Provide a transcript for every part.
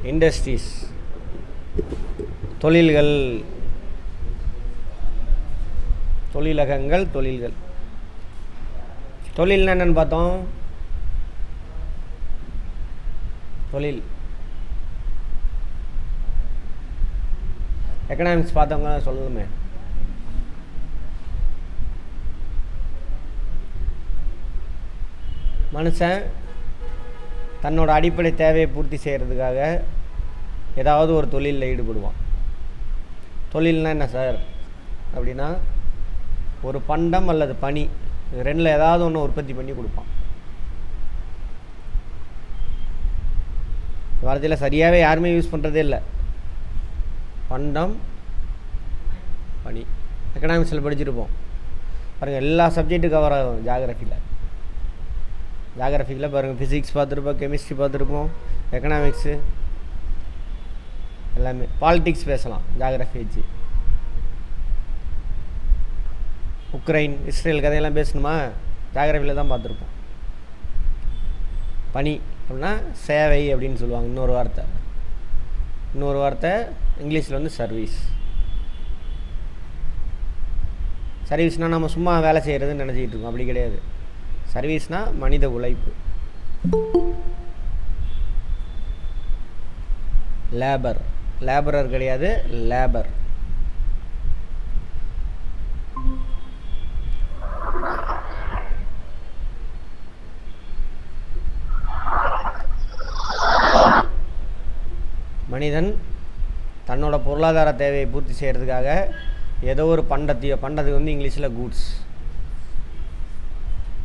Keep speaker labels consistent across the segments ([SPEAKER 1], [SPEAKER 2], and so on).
[SPEAKER 1] Industries, தொழில்கள், தொழிலகங்கள், தொழில்கள். தொழில்னா என்னென்னு பார்த்தோம்? தொழில் எக்கனாமிக்ஸ் பார்த்தவங்க சொல்லணுமே. மனுஷன் தன்னோட அடிப்படை தேவையை பூர்த்தி செய்கிறதுக்காக ஏதாவது ஒரு தொழிலில் ஈடுபடுவான். தொழில்னா என்ன சார் அப்படின்னா, ஒரு பண்டம் அல்லது பணி, ரெண்டில் ஏதாவது ஒன்று உற்பத்தி பண்ணி கொடுப்பான். வார்த்தையில் சரியாகவே யாருமே யூஸ் பண்ணுறதே இல்லை. பண்டம், பணி. எக்கனாமிக்ஸில் படிச்சுருப்போம் பாருங்கள், எல்லா சப்ஜெக்ட்டும் கவர் ஆகும். ஜாகிரஃபிக்கில் பாருங்கள், ஃபிசிக்ஸ் பார்த்துருப்போம், கெமிஸ்ட்ரி பார்த்துருப்போம், எக்கனாமிக்ஸு எல்லாமே. பாலிட்டிக்ஸ் பேசலாம் ஜாகிரஃபி வச்சு. உக்ரைன் இஸ்ரேல் கதையெல்லாம் பேசணுமா, ஜாகிரஃபியில் தான் பார்த்துருப்போம். பணி அப்படின்னா சேவை அப்படின்னு சொல்லுவாங்க. இன்னொரு வார்த்தை இங்கிலீஷில் வந்து சர்வீஸ். சர்வீஸ்னால் நம்ம சும்மா வேலை செய்கிறதுன்னு நினச்சிக்கிட்டு இருக்கோம், அப்படி கிடையாது. சர்வீஸ்னால் மனித உழைப்பு. லேபரர் கிடையாது, லேபர். மனிதன் தன்னோட பொருளாதார தேவையை பூர்த்தி செய்கிறதுக்காக ஏதோ ஒரு பண்டத்துக்கு வந்து இங்கிலீஷில் கூட்ஸ்,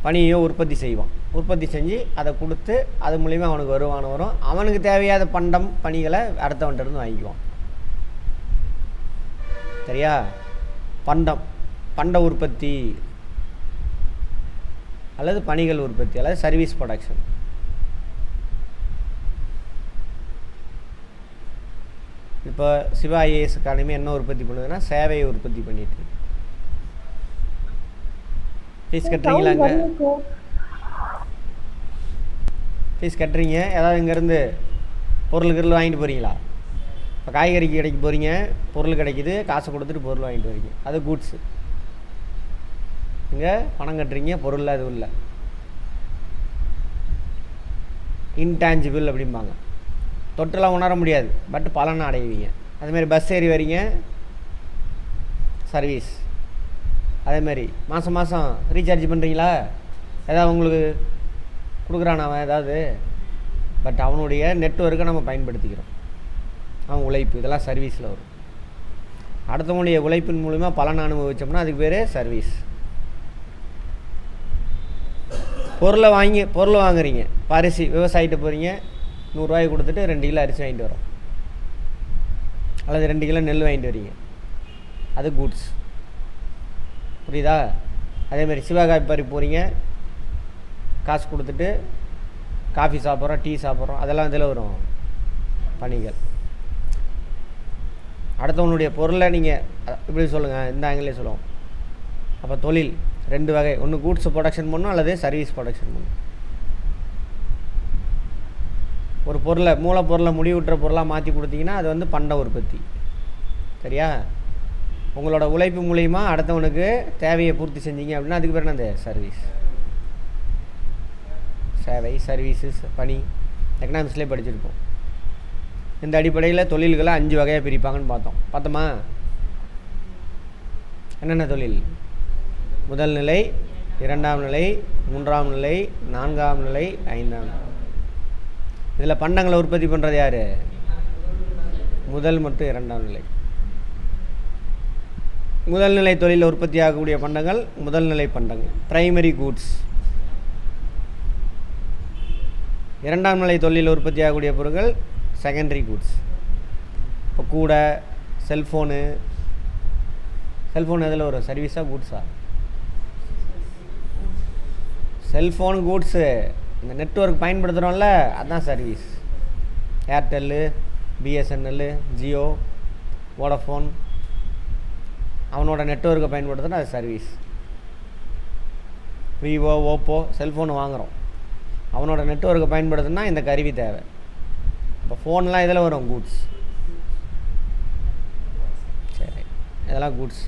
[SPEAKER 1] பணியோ உற்பத்தி செய்வான். உற்பத்தி செஞ்சு அதை கொடுத்து அது மூலிமா அவனுக்கு வருமானம் வரும். அவனுக்கு தேவையான பணிகளை அடுத்தவன்கிட்ட வாங்கிக்குவான். சரியா? பண்ட உற்பத்தி அல்லது பணிகள் உற்பத்தி அல்லது சர்வீஸ் ப்ரொடக்ஷன். இப்போ சிவா ஐஏஎஸ் அகாடமி என்ன உற்பத்தி பண்ணுதுன்னா சேவையை உற்பத்தி பண்ணிட்டு. ஃபீஸ் கட்டுறீங்களாங்க? ஃபீஸ் கட்டுறீங்க, ஏதாவது இங்கேருந்து பொருள் வாங்கிட்டு போகிறீங்களா? இப்போ காய்கறிக்கு கடைக்கு போகிறீங்க, பொருள் கிடைக்கிது, காசை கொடுத்துட்டு பொருள் வாங்கிட்டு வரீங்க, அது கூட்ஸு. இங்கே பணம் கட்டுறீங்க, பொருள் அதுவும் இல்லை. இன்டான்ஜிபிள் அப்படிம்பாங்க. தொட்டெல்லாம் உணர முடியாது, பட் பலனை அடைவீங்க. அதேமாதிரி பஸ் ஏறி வரீங்க, சர்வீஸ். அதேமாதிரி மாதம் ரீசார்ஜ் பண்ணுறீங்களா? ஏதாவது உங்களுக்கு கொடுக்குறான் அவன் ஏதாவது, பட் அவனுடைய நெட்வொர்க்கை நம்ம பயன்படுத்திக்கிறோம். அவன் உழைப்பு, இதெல்லாம் சர்வீஸில் வரும். அடுத்தவங்களுடைய உழைப்பின் மூலிமா பலன் அனுபவிச்சோம்னா அதுக்கு பேர் சர்வீஸ். பொருளை வாங்குறீங்க, அரிசி விவசாயிட்ட போகிறீங்க, 100 ரூபாய் கொடுத்துட்டு 2 கிலோ அரிசி வாங்கிட்டு வரோம், அல்லது 2 கிலோ நெல் வாங்கிட்டு வரீங்க, அது கூட்ஸ். புரியுதா? அதேமாதிரி சிவகாபி போகிறீங்க, காசு கொடுத்துட்டு காஃபி சாப்பிட்றோம், டீ சாப்பிட்றோம், அதெல்லாம் இதில் வரும் பணிகள். அடுத்தவனுடைய பொருளை நீங்கள் இப்படி சொல்லுங்கள், இந்த ஆங்கிலே சொல்லுவோம். அப்போ தொழில் 2 வகை, ஒன்று கூட்ஸ் ப்ரொடக்ஷன் பண்ணணும் அல்லது சர்வீஸ் ப்ரொடக்ஷன் பண்ணணும். ஒரு மூலப்பொருளை முடிவுற்ற பொருளாக மாற்றி கொடுத்தீங்கன்னா அது வந்து பண்ட உற்பத்தி. சரியா? உங்களோட உழைப்பு மூலிமா அடுத்தவனுக்கு தேவையை பூர்த்தி செஞ்சீங்க அப்படின்னா அதுக்கு பேர் என்னது? சர்வீஸ். சேவை, சர்வீஸஸ், பணி எக்கனாமிக்ஸ்லேயே படிச்சிருப்போம். இந்த அடிப்படையில் தொழில்களை 5 வகையாக பிரிப்பாங்கன்னு பார்த்தோமா? என்னென்ன தொழில்? முதல் நிலை, 2ஆம் நிலை, 3ஆம் நிலை, 4ஆம் நிலை, 5ஆம் நிலை. இதில் பண்டங்களை உற்பத்தி பண்ணுறது யார்? முதல் மற்றும் 2ஆம் நிலை. முதல் நிலை தொழிலில் உற்பத்தி ஆகக்கூடிய பண்டங்கள் முதல் நிலை பண்டங்கள், பிரைமரி கூட்ஸ். 2ஆம் நிலை தொழிலில் உற்பத்தி ஆகக்கூடிய பொருட்கள் செகண்டரி கூட்ஸ். இப்போ கூடை, செல்ஃபோனு எதில் வரும்? சர்வீஸாக கூட்ஸா? Cellphone goods. இந்த நெட்வொர்க் பயன்படுத்துகிறோம்ல, அதுதான் service. Airtel, BSNL, Jio, Vodafone, அவனோட நெட்வொர்க்கை பயன்படுத்துனா அது சர்வீஸ். விவோ, ஓப்போ செல்ஃபோன் வாங்குகிறோம், அவனோட நெட்வொர்க்கை பயன்படுத்தினா இந்த கருவி தேவை. இப்போ ஃபோன்லாம் இதில் வரும் கூட்ஸ். சரி, இதெல்லாம் கூட்ஸ்.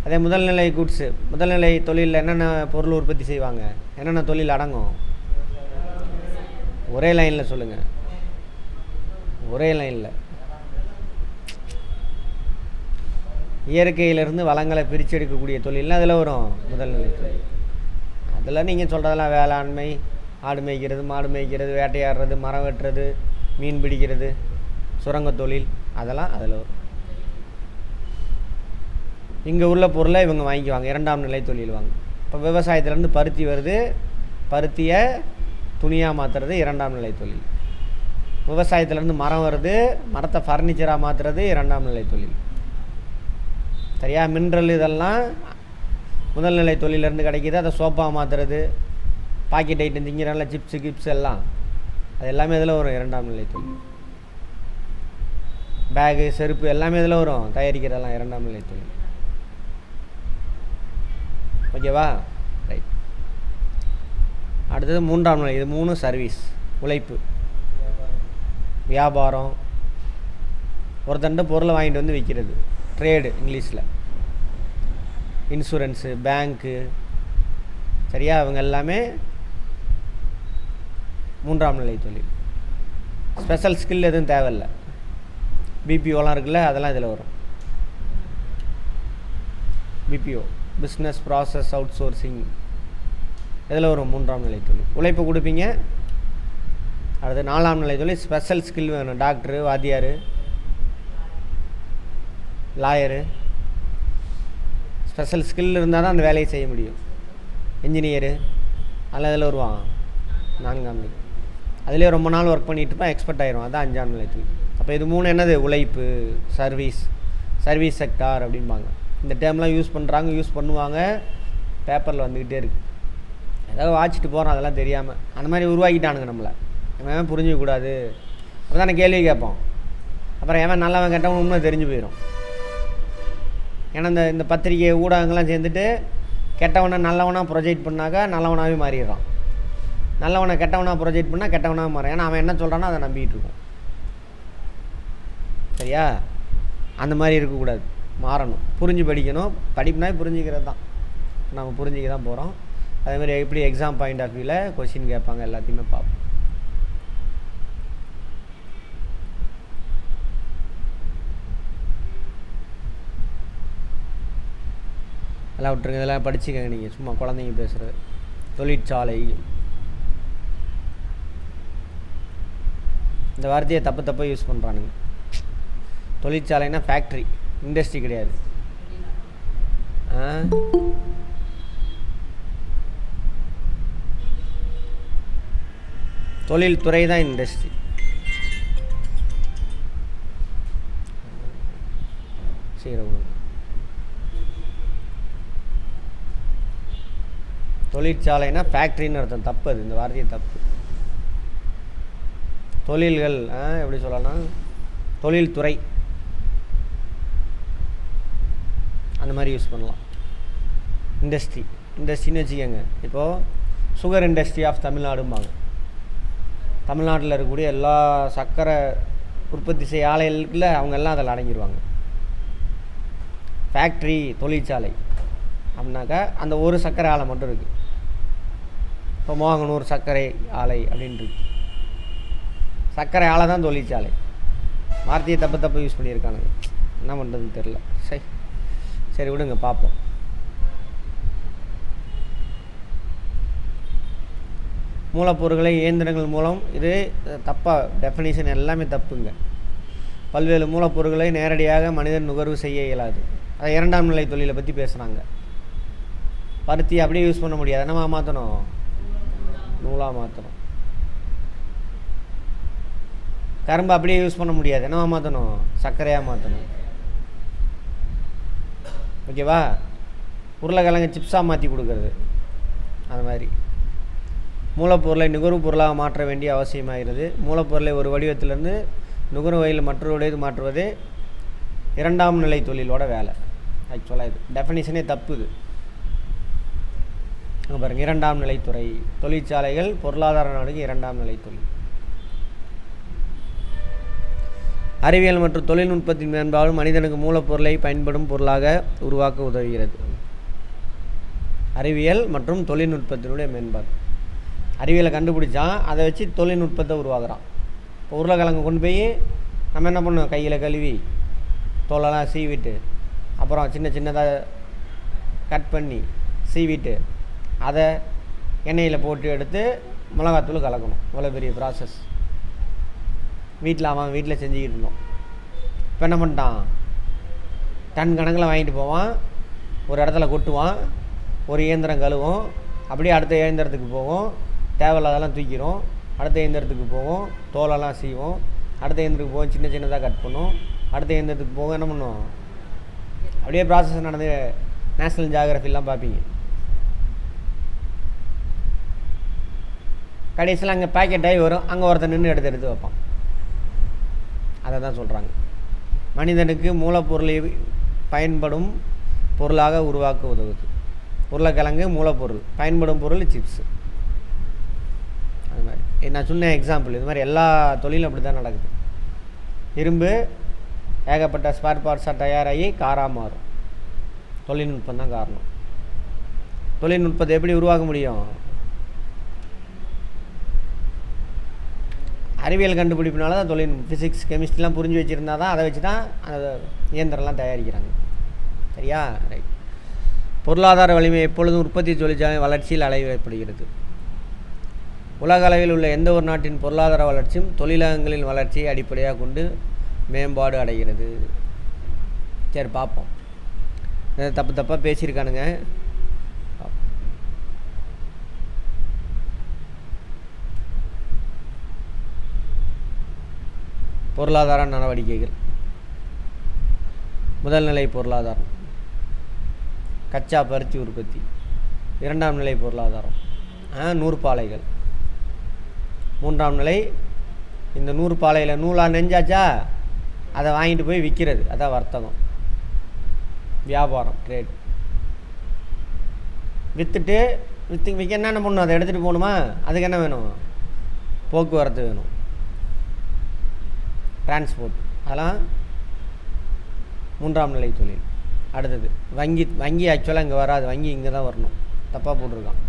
[SPEAKER 1] அதே முதல்நிலை கூட்ஸு, முதல்நிலை தொழிலில் என்னென்ன பொருள் உற்பத்தி செய்வாங்க, என்னென்ன தொழில் அடங்கும்? ஒரே லைனில் சொல்லுங்கள். ஒரே லைனில் இயற்கையிலிருந்து வளங்களை பிரித்து எடுக்கக்கூடிய தொழில்னால் அதில் வரும் முதல்நிலை தொழில். அதில் நீங்கள் சொல்கிறதெல்லாம் வேளாண்மை, ஆடு மேய்க்கிறது, மாடு மேய்க்கிறது, வேட்டையாடுறது, மரம் வெட்டுறது, மீன் பிடிக்கிறது, சுரங்க தொழில், அதெல்லாம் அதில் வரும். இங்கே உள்ள பொருளை இவங்க வாங்கிக்குவாங்க, இரண்டாம் நிலை தொழில் வாங்க. இப்போ விவசாயத்துலேருந்து பருத்தி வருது, பருத்தியை துணியாக மாற்றுறது இரண்டாம் நிலை தொழில். விவசாயத்துலேருந்து மரம் வருது, மரத்தை ஃபர்னிச்சராக மாற்றுறது இரண்டாம் நிலை தொழில். சரியா? மினரல் இதெல்லாம் முதல்நிலை தொழிலேருந்து கிடைக்கிது. அதை சோப்பாக மாற்றுறது, பாக்கெட் ஐட்டம் திங்கிறால சிப்ஸு கிப்ஸ் எல்லாம், அது எல்லாமே இதில் வரும் இரண்டாம் நிலை தொழில். பேகு, செருப்பு எல்லாமே இதில் வரும், தயாரிக்கிறதெல்லாம் இரண்டாம் நிலை தொழில். ஓகேவா? ரைட். அடுத்தது மூன்றாம் நிலை. இது 3 சர்வீஸ், உழைப்பு, வியாபாரம், ஒருத்தண்ட பொருளை வாங்கிட்டு வந்து விற்கிறது, ட்ரேடு இங்கிலீஷில், இன்சூரன்ஸு, பேங்க்கு. சரியா? அவங்க எல்லாமே மூன்றாம் நிலை தொழில். ஸ்பெஷல் ஸ்கில் எதுவும் தேவையில்லை. பிபிஓலாம் இருக்குல்ல, அதெல்லாம் இதில் வரும். BPO, business process outsourcing, இதில் வரும் மூன்றாம் நிலை தொழில். உழைப்பு கொடுப்பீங்க. அடுத்து நாலாம் நிலை தொழில், ஸ்பெஷல் ஸ்கில் வேணும். டாக்டரு, வாத்தியார், லாயரு, ஸ்பெஷல் ஸ்கில் இருந்தால் தான் அந்த வேலையை செய்ய முடியும். இன்ஜினியரு, அதில் இதில் வருவான் நான்காம் நிலை. அதிலே ரொம்ப நாள் ஒர்க் பண்ணிட்டு இருப்பான், எக்ஸ்பர்ட் ஆயிரும். அதான் அஞ்சாம் நிலை தொழில். அப்போ இது 3 என்னது? உழைப்பு, சர்வீஸ், சர்வீஸ் செக்டார் அப்படிம்பாங்க. இந்த டேர்ம்லாம் யூஸ் பண்ணுறாங்க, யூஸ் பண்ணுவாங்க, பேப்பரில் வந்துக்கிட்டே இருக்குது. ஏதாவது வாட்சிட்டு போகிறோம், அதெல்லாம் தெரியாமல் அந்த மாதிரி உருவாக்கிட்டானுங்க நம்மளை. எவன் புரிஞ்சிக்கக்கூடாது, அப்போ தானே கேள்வி கேட்போம். அப்புறம் எவன் நல்லவன் கேட்டவன் உண்மை தெரிஞ்சு போயிடும். ஏன்னா இந்த பத்திரிகை ஊடகங்கள்லாம் சேர்ந்துட்டு கெட்டவனை நல்லவனாக ப்ரொஜெக்ட் பண்ணாக்கா நல்லவனாகவே மாறிடுறான். நல்லவனை கெட்டவனாக ப்ரொஜெக்ட் பண்ணால் கெட்டவனாக மாறும். ஏன்னா அவன் என்ன சொல்கிறானோ அதை நம்பிக்கிட்டு இருக்கும். சரியா? அந்த மாதிரி இருக்கக்கூடாது, மாறணும், புரிஞ்சு படிக்கணும். படிப்புனா புரிஞ்சுக்கிறது தான், நம்ம புரிஞ்சிக்க தான் போகிறோம். அதேமாதிரி எப்படி எக்ஸாம் பாயிண்ட் ஆஃப் வியூவில் கொஸ்டின் கேட்பாங்க, எல்லாத்தையுமே பார்ப்போம். எல்லாம் விட்டுருங்க, இதெல்லாம் படிச்சுக்கங்க. நீங்கள் சும்மா குழந்தைங்க பேசுகிறது. தொழிற்சாலை, இந்த வார்த்தையை தப்பாக யூஸ் பண்ணுறானுங்க. தொழிற்சாலைன்னா ஃபேக்ட்ரி, இண்டஸ்ட்ரி கிடையாது. தொழில்துறை தான் இண்டஸ்ட்ரி. சரி, தொழிற்சாலைனா ஃபேக்ட்ரின்னு அர்த்தம். தப்பு, அது இந்த வார்த்தையை தப்பு. தொழில்கள் எப்படி சொல்லலாம், தொழில்துறை அந்த மாதிரி யூஸ் பண்ணலாம். இண்டஸ்ட்ரின்னு வச்சுக்கோங்க. இப்போது சுகர் இண்டஸ்ட்ரி ஆஃப் தமிழ்நாடும்பாங்க. தமிழ்நாட்டில் இருக்கக்கூடிய எல்லா சர்க்கரை உற்பத்தி செய்ய ஆலைகளுக்குள்ள அவங்க எல்லாம் அதில் அடங்கிடுவாங்க. ஃபேக்ட்ரி, தொழிற்சாலை அப்படின்னாக்கா அந்த ஒரு சர்க்கரை ஆலை மட்டும் இருக்குது. இப்போ மோகனூர் சர்க்கரை ஆலை அப்படின்ட்டு சர்க்கரை ஆலை தான் தொழிற்சாலை. வார்த்தையை தப்பு யூஸ் பண்ணியிருக்கானுங்க, என்ன பண்ணுறதுன்னு தெரில. சரி விடுங்க, பார்ப்போம். மூலப்பொருட்களை இயந்திரங்கள் மூலம், இது தப்பாக டெஃபினிஷன் எல்லாமே தப்புங்க. பல்வேறு மூலப்பொருட்களை நேரடியாக மனிதன் நுகர்வு செய்ய இயலாது. அதை இரண்டாம் நிலை தொழிலை பற்றி பேசுகிறாங்க. பருத்தி அப்படியே யூஸ் பண்ண முடியாது, என்னமா மாற்றணும், நூலாக மாற்றணும். கரும்பு அப்படியே யூஸ் பண்ண முடியாது, என்னவா மாற்றணும், சர்க்கரையாக மாற்றணும். ஓகேவா? உருளைக்கிழங்கு சிப்ஸாக மாற்றி கொடுக்குறது, அது மாதிரி மூலப்பொருளை நுகர்வு பொருளாக மாற்ற வேண்டிய அவசியமாகிறது. மூலப்பொருளை ஒரு வடிவத்திலிருந்து நுகர்வு வகையில் மற்றொரு மாற்றுவது இரண்டாம் நிலை தொழிலோட வேலை. ஆக்சுவலாக இது டெஃபினிஷனே தப்பு. இது பாருங்கள், இரண்டாம் நிலைத்துறை தொழிற்சாலைகள் பொருளாதார நாடுக்கு இரண்டாம் நிலை தொழில். அறிவியல் மற்றும் தொழில்நுட்பத்தின் மேம்பாடு மனிதனுக்கு மூலப்பொருளை பயன்படும் பொருளாக உருவாக்க உதவுகிறது. அறிவியல் மற்றும் தொழில்நுட்பத்தினுடைய மேம்பாடு. அறிவியலை கண்டுபிடிச்சான், அதை வச்சு தொழில்நுட்பத்தை உருவாக்குறான். இப்போ உருளைக்கிழங்கு கொண்டு போய் நம்ம என்ன பண்ணோம், கையில் கழுவி தோலெல்லாம் சீவிட்டு அப்புறம் சின்ன சின்னதாக கட் பண்ணி சீவிட்டு அதை எண்ணெயில் போட்டு எடுத்து மிளகாத்தூள் கலக்கணும். இவ்வளோ பெரிய ப்ராசஸ் அவன் வீட்டில் செஞ்சுக்கிட்டு இருந்தோம். இப்போ என்ன பண்ணிட்டான், டன் கணக்கில் வாங்கிட்டு போவான், ஒரு இடத்துல கொட்டுவான், ஒரு இயந்திரம் கழுவும், அப்படியே அடுத்த இயந்திரத்துக்கு போவோம், தேவையில்லாதெல்லாம் தூக்கிடும், அடுத்த இயந்திரத்துக்கு போவோம், தோலெல்லாம் செய்வோம், அடுத்த இயந்திரத்துக்கு போவோம், சின்ன சின்னதாக கட் பண்ணும், அடுத்த இயந்திரத்துக்கு போவோம், என்ன பண்ணுவோம், அப்படியே ப்ராசஸ் நடந்து. நேஷ்னல் ஜியாகிரஃபிலாம் பார்ப்பீங்க. கடைசியில் அங்கே பேக்கெட் ஆகி வரும், அங்கே ஒருத்தர் நின்று எடுத்து வைப்பான். அதை தான் சொல்கிறாங்க, மனிதனுக்கு மூலப்பொருளை பயன்படும் பொருளாக உருவாக்க உதவுது. உருளைக்கிழங்கு மூலப்பொருள், பயன்படும் பொருள் சிப்ஸு. அது மாதிரி நான் சொன்ன எக்ஸாம்பிள். இது மாதிரி எல்லா தொழிலும் அப்படி தான் நடக்குது. இரும்பு ஏகப்பட்ட ஸ்பேர் பார்ட்ஸாக தயாராகி காராக மாறும். தொழில்நுட்பம் தான் காரணம். தொழில்நுட்பத்தை எப்படி உருவாக்க முடியும்? அறிவியல் கண்டுபிடிப்பினால தான் தொழில்நுட்பம். ஃபிசிக்ஸ் கெமிஸ்ட்ரிலாம் புரிஞ்சு வச்சுருந்தா தான் அதை வச்சு தான் அந்த இயந்திரம்லாம் தயாரிக்கிறாங்க. சரியா? ரைட். பொருளாதார வலிமை எப்பொழுதும் உற்பத்தி தொழிற்சாலை வளர்ச்சியில் அடையப்படுகிறது. உலக அளவில் உள்ள எந்த ஒரு நாட்டின் பொருளாதார வளர்ச்சியும் தொழிலகங்களின் வளர்ச்சியை அடிப்படையாக கொண்டு மேம்பாடு அடைகிறது. சரி, பார்ப்போம். தப்பாக பேசியிருக்கானுங்க. பொருளாதார நடவடிக்கைகள். முதல் நிலை பொருளாதாரம் கச்சா பருத்தி உற்பத்தி. இரண்டாம் நிலை பொருளாதாரம் நூற்பாலைகள். மூன்றாம் நிலை இந்த நூற்பாலையில் நூலாக நெஞ்சாச்சா அதை வாங்கிட்டு போய் விற்கிறது, அதான் வர்த்தகம், வியாபாரம், ட்ரேட். விற்க என்னென்ன பண்ணணும், அதை எடுத்துகிட்டு போகணுமா, அதுக்கு என்ன வேணும், போக்குவரத்து வேணும், டிரான்ஸ்போர்ட். அதெல்லாம் மூன்றாம் நிலை தொழில். அடுத்தது வங்கி ஆக்சுவலாக இங்கே வராது, வங்கி இங்கே தான் வரணும், தப்பாக போட்டிருக்கான்.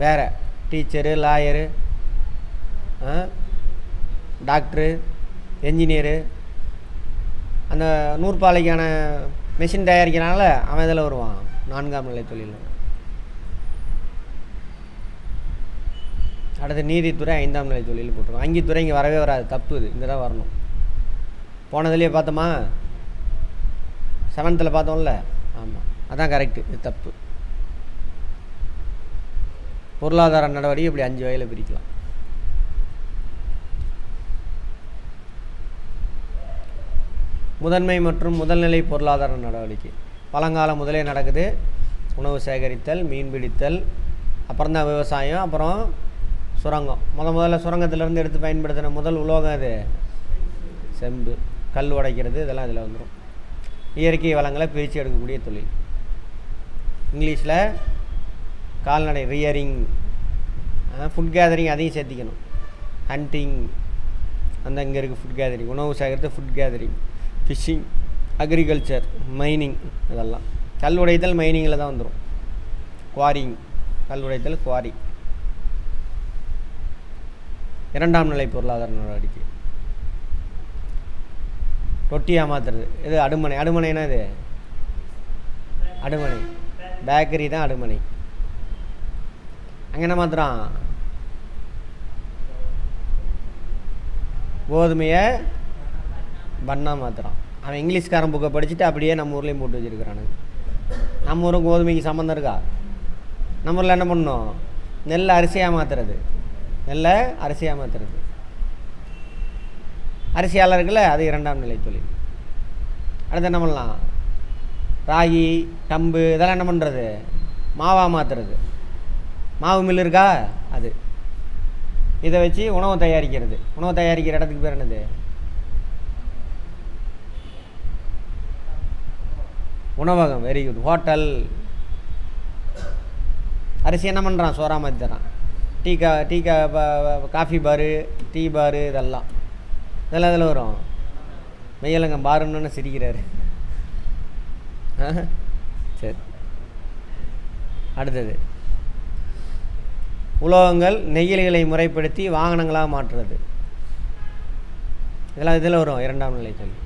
[SPEAKER 1] வேறு டீச்சரு, லாயரு, டாக்டரு, என்ஜினியரு, அந்த நூற்பாலைக்கான மெஷின் தயாரிக்கிறாங்கள அவன் இதில் வருவான், நான்காம் நிலை தொழில். அடுத்து நீதித்துறை ஐந்தாம் நிலை தொழில் போட்டிருக்கோம். வங்கித்துறை இங்கே வரவே வராது, தப்பு. இது இங்கே தான் வரணும். போனதுலேயே பார்த்தோமா, 7th பார்த்தோம்ல, ஆமாம், அதான் கரெக்டு, இது தப்பு. பொருளாதார நடவடிக்கை இப்படி 5 வகையில் பிரிக்கலாம். முதன்மை மற்றும் முதல்நிலை பொருளாதார நடவடிக்கை பழங்காலம் முதலே நடக்குது. உணவு சேகரித்தல், மீன் பிடித்தல், அப்புறம் தான் விவசாயம், அப்புறம் சுரங்கம். முதல்ல சுரங்கத்திலேருந்து எடுத்து பயன்படுத்தின முதல் உலோகம் அது செம்பு. கல் உடைக்கிறது இதெல்லாம் இதில் வந்துடும். இயற்கை வளங்களை பிரித்து எடுக்கக்கூடிய தொழில். இங்கிலீஷில் கால்நடை ரியரிங், ஃபுட் கேதரிங் அதையும் சேர்த்திக்கணும். ஹண்டிங் அந்த இங்கே இருக்குது. ஃபுட் கேதரிங் உணவு சேகரித்து, food gathering, fishing, agriculture, mining. இதெல்லாம் கல் உடைத்தல் மைனிங்கில் தான் வந்துடும். குவாரிங், கல் உடைத்தல், குவாரி. இரண்டாம் நிலை பொருளாதார நடவடிக்கை ரொட்டி ஏமாத்துறது. இது அடுமனை. அடுமனைனா இது அடுமனை, பேக்கரி தான் அடுமனை. அங்கே என்ன மாத்திரான், கோதுமையை பண்ணா மாத்திரான். அவன் இங்கிலீஷ்காரன் புக்கை படிச்சுட்டு அப்படியே நம்ம ஊர்லேயும் போட்டு வச்சுருக்கிறானுங்க. நம்ம ஊரும் கோதுமைக்கு சம்மந்தம் இருக்கா? நம்ம ஊரில் என்ன பண்ணணும், நெல்லை அரிசியாக மாற்றுறது, நெல்லை அரிசியாக மாற்றுறது. அரிசியால் இருக்குல்ல, அது இரண்டாம் நிலை தொழில். அடுத்து என்ன பண்ணலாம், ராகி, கம்பு இதெல்லாம் என்ன பண்ணுறது, மாவாக மாற்றுறது. மாவு மில் இருக்கா, அது. இதை வச்சு உணவு தயாரிக்கிறது. உணவு தயாரிக்கிற இடத்துக்கு பேர் என்னது, உணவகம். Very good. ஹோட்டல். அரிசி என்ன பண்ணுறான், சோறா மாற்றி தரான். காஃபி பாரு, டீ பாரு, இதெல்லாம் இதில் வரும். மெய்யலங்க பாருன்னு சிரிக்கிறாரு. சரி, அடுத்தது உலோகங்கள் நெகிழிகளை முறைப்படுத்தி வாகனங்களாக மாற்றுறது. இதெல்லாம் இதில் வரும். 2ஆம் நிலை சொல்லி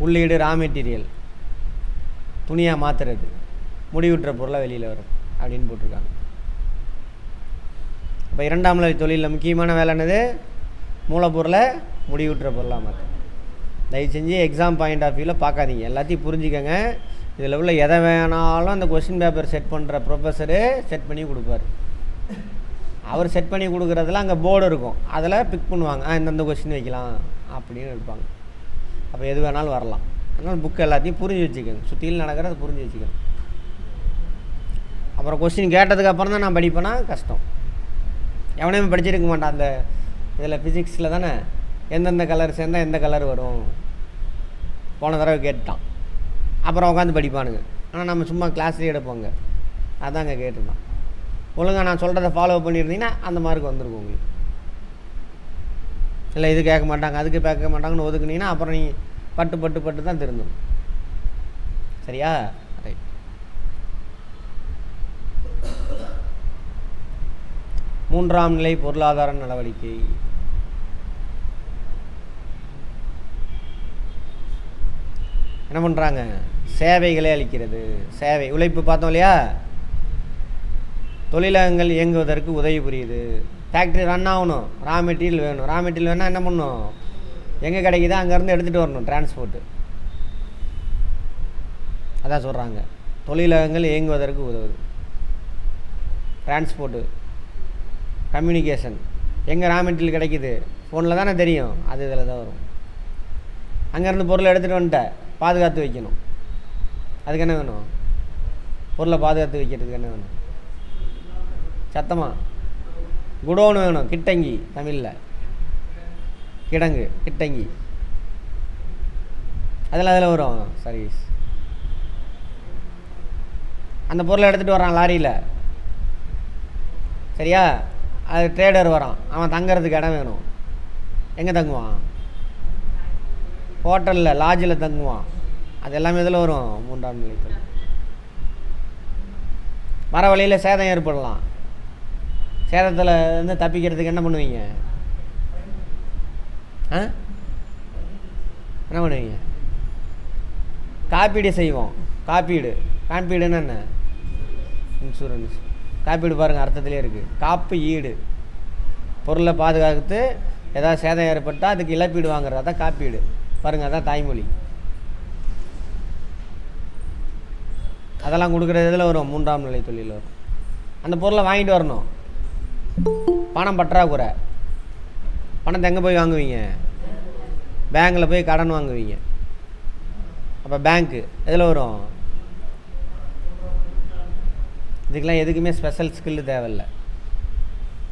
[SPEAKER 1] உள்ளீடு ரா மெட்டீரியல், துணியாக மாற்றுறது, முடிவுற்ற பொருளை வெளியில் வரும் அப்படின்னு போட்டிருக்காங்க. இப்போ 2ஆம் நிலை தொழிலில் முக்கியமான வேலை என்னது? மூலப்பொருளை முடிவுற்ற பொருளாக மாற்ற. தயவு செஞ்சு எக்ஸாம் பாயிண்ட் ஆஃப் வியூவில் பார்க்காதீங்க, எல்லாத்தையும் புரிஞ்சுக்கங்க. இதில் உள்ள எதை வேணாலும் அந்த கொஸ்டின் பேப்பர் செட் பண்ணுற ப்ரொஃபஸரு செட் பண்ணி கொடுப்பார். அவர் செட் பண்ணி கொடுக்குறதுல அங்கே போர்டு இருக்கும், அதில் பிக் பண்ணுவாங்க, இந்தந்த கொஸ்டின் வைக்கலாம் அப்படின்னு இருப்பாங்க. அப்போ எது வேணாலும் வரலாம். அதனால் புக்கு எல்லாத்தையும் புரிஞ்சு வச்சுக்கோங்க, சுற்றியில் நடக்கிறத புரிஞ்சு வச்சுக்கோங்க. அப்புறம் கொஸ்டின் கேட்டதுக்கப்புறம் தான் நான் படிப்பேன்னா கஷ்டம். எவனையுமே படிச்சிருக்க மாட்டான். அந்த இதில் ஃபிசிக்ஸில் தானே எந்தெந்த கலர் சேர்ந்தால் எந்த கலர் வரும் போன தடவை கேட்டுட்டான். அப்புறம் உட்காந்து படிப்பானுங்க. ஆனால் நம்ம சும்மா கிளாஸ்லேயே எடுப்போங்க. அதாங்க கேட்டுருந்தான். ஒழுங்காக நான் சொல்கிறத ஃபாலோ பண்ணியிருந்தீங்கன்னா அந்த மார்க் வந்துருக்கும் உங்களுக்கு. இல்லை இது கேட்க மாட்டாங்க, அதுக்கு கேட்க மாட்டாங்கன்னு ஒதுக்குனீங்கன்னா அப்புறம் நீ பட்டு தான் திருந்தணும். சரியா? ரைட். மூன்றாம் நிலை பொருளாதார நடவடிக்கை. என்ன பண்ணுறாங்க? சேவைகளை அளிக்கிறது. சேவை உழைப்பு பார்த்தோம் இல்லையா? தொழிலகங்கள் இயங்குவதற்கு உதவி புரியுது. ஃபேக்ட்ரி ரன் ஆகணும், ரா மெட்டீரியல் வேணும். ரா மெட்டீரியல் வேணால் என்ன பண்ணணும்? எங்கே கிடைக்குதோ அங்கேருந்து எடுத்துகிட்டு வரணும், டிரான்ஸ்போர்ட்டு. அதான் சொல்கிறாங்க, தொழிலகங்கள் இயங்குவதற்கு உதவுது. Transport, communication. எங்கே ரா மெட்டீரியல் கிடைக்குது? ஃபோனில் தானே தெரியும், அது இதில் தான் வரும். அங்கேருந்து பொருளை எடுத்துகிட்டு வந்துட்ட, பாதுகாத்து வைக்கணும். அதுக்கு என்ன வேணும்? பொருளை பாதுகாத்து வைக்கிறதுக்கு என்ன வேணும்? சத்தமாக குடோனு வேணும். கிட்டங்கி, தமிழில் கிடங்கு, கிட்டங்கி. அதில் வரும் சர்வீஸ். அந்த பொருளை எடுத்துகிட்டு வரான் லாரியில், சரியா? அது ட்ரேடர் வரான், அவன் தங்கிறதுக்கு இடம் வேணும். எங்கே தங்குவான்? ஹோட்டலில், லாட்ஜில் தங்குவான். அது எல்லாமே இதில் வரும். மூன்றாம் நிலை தொழில். மர வழியில் சேதம் ஏற்படலாம். சேதத்தில் இருந்து தப்பிக்கிறதுக்கு என்ன பண்ணுவீங்க? என்ன பண்ணுவீங்க? காப்பீடு செய்வோம். காப்பீடுன்னு என்ன? இன்சூரன்ஸ். காப்பீடு பாருங்கள், அர்த்தத்திலே இருக்குது. காப்பு ஈடு, பொருளை பாதுகாத்து ஏதாவது சேதம் ஏற்பட்டால் அதுக்கு இழப்பீடு வாங்குறது, அதான் காப்பீடு. பாருங்கள், அதான் தாய்மொழி. அதெல்லாம் கொடுக்குறது இதில் வரும், மூன்றாம் நிலை தொழில் வரும். அந்த பொருளை வாங்கிட்டு வரணும். பணம் பற்றாக்குறை, பணத்தை எங்கே போய் வாங்குவீங்க? பேங்கில் போய் கடன் வாங்குவீங்க. அப்போ பேங்க்கு எதில் வரும்? இதுக்கெல்லாம் எதுக்குமே ஸ்பெஷல் ஸ்கில்லு தேவையில்லை.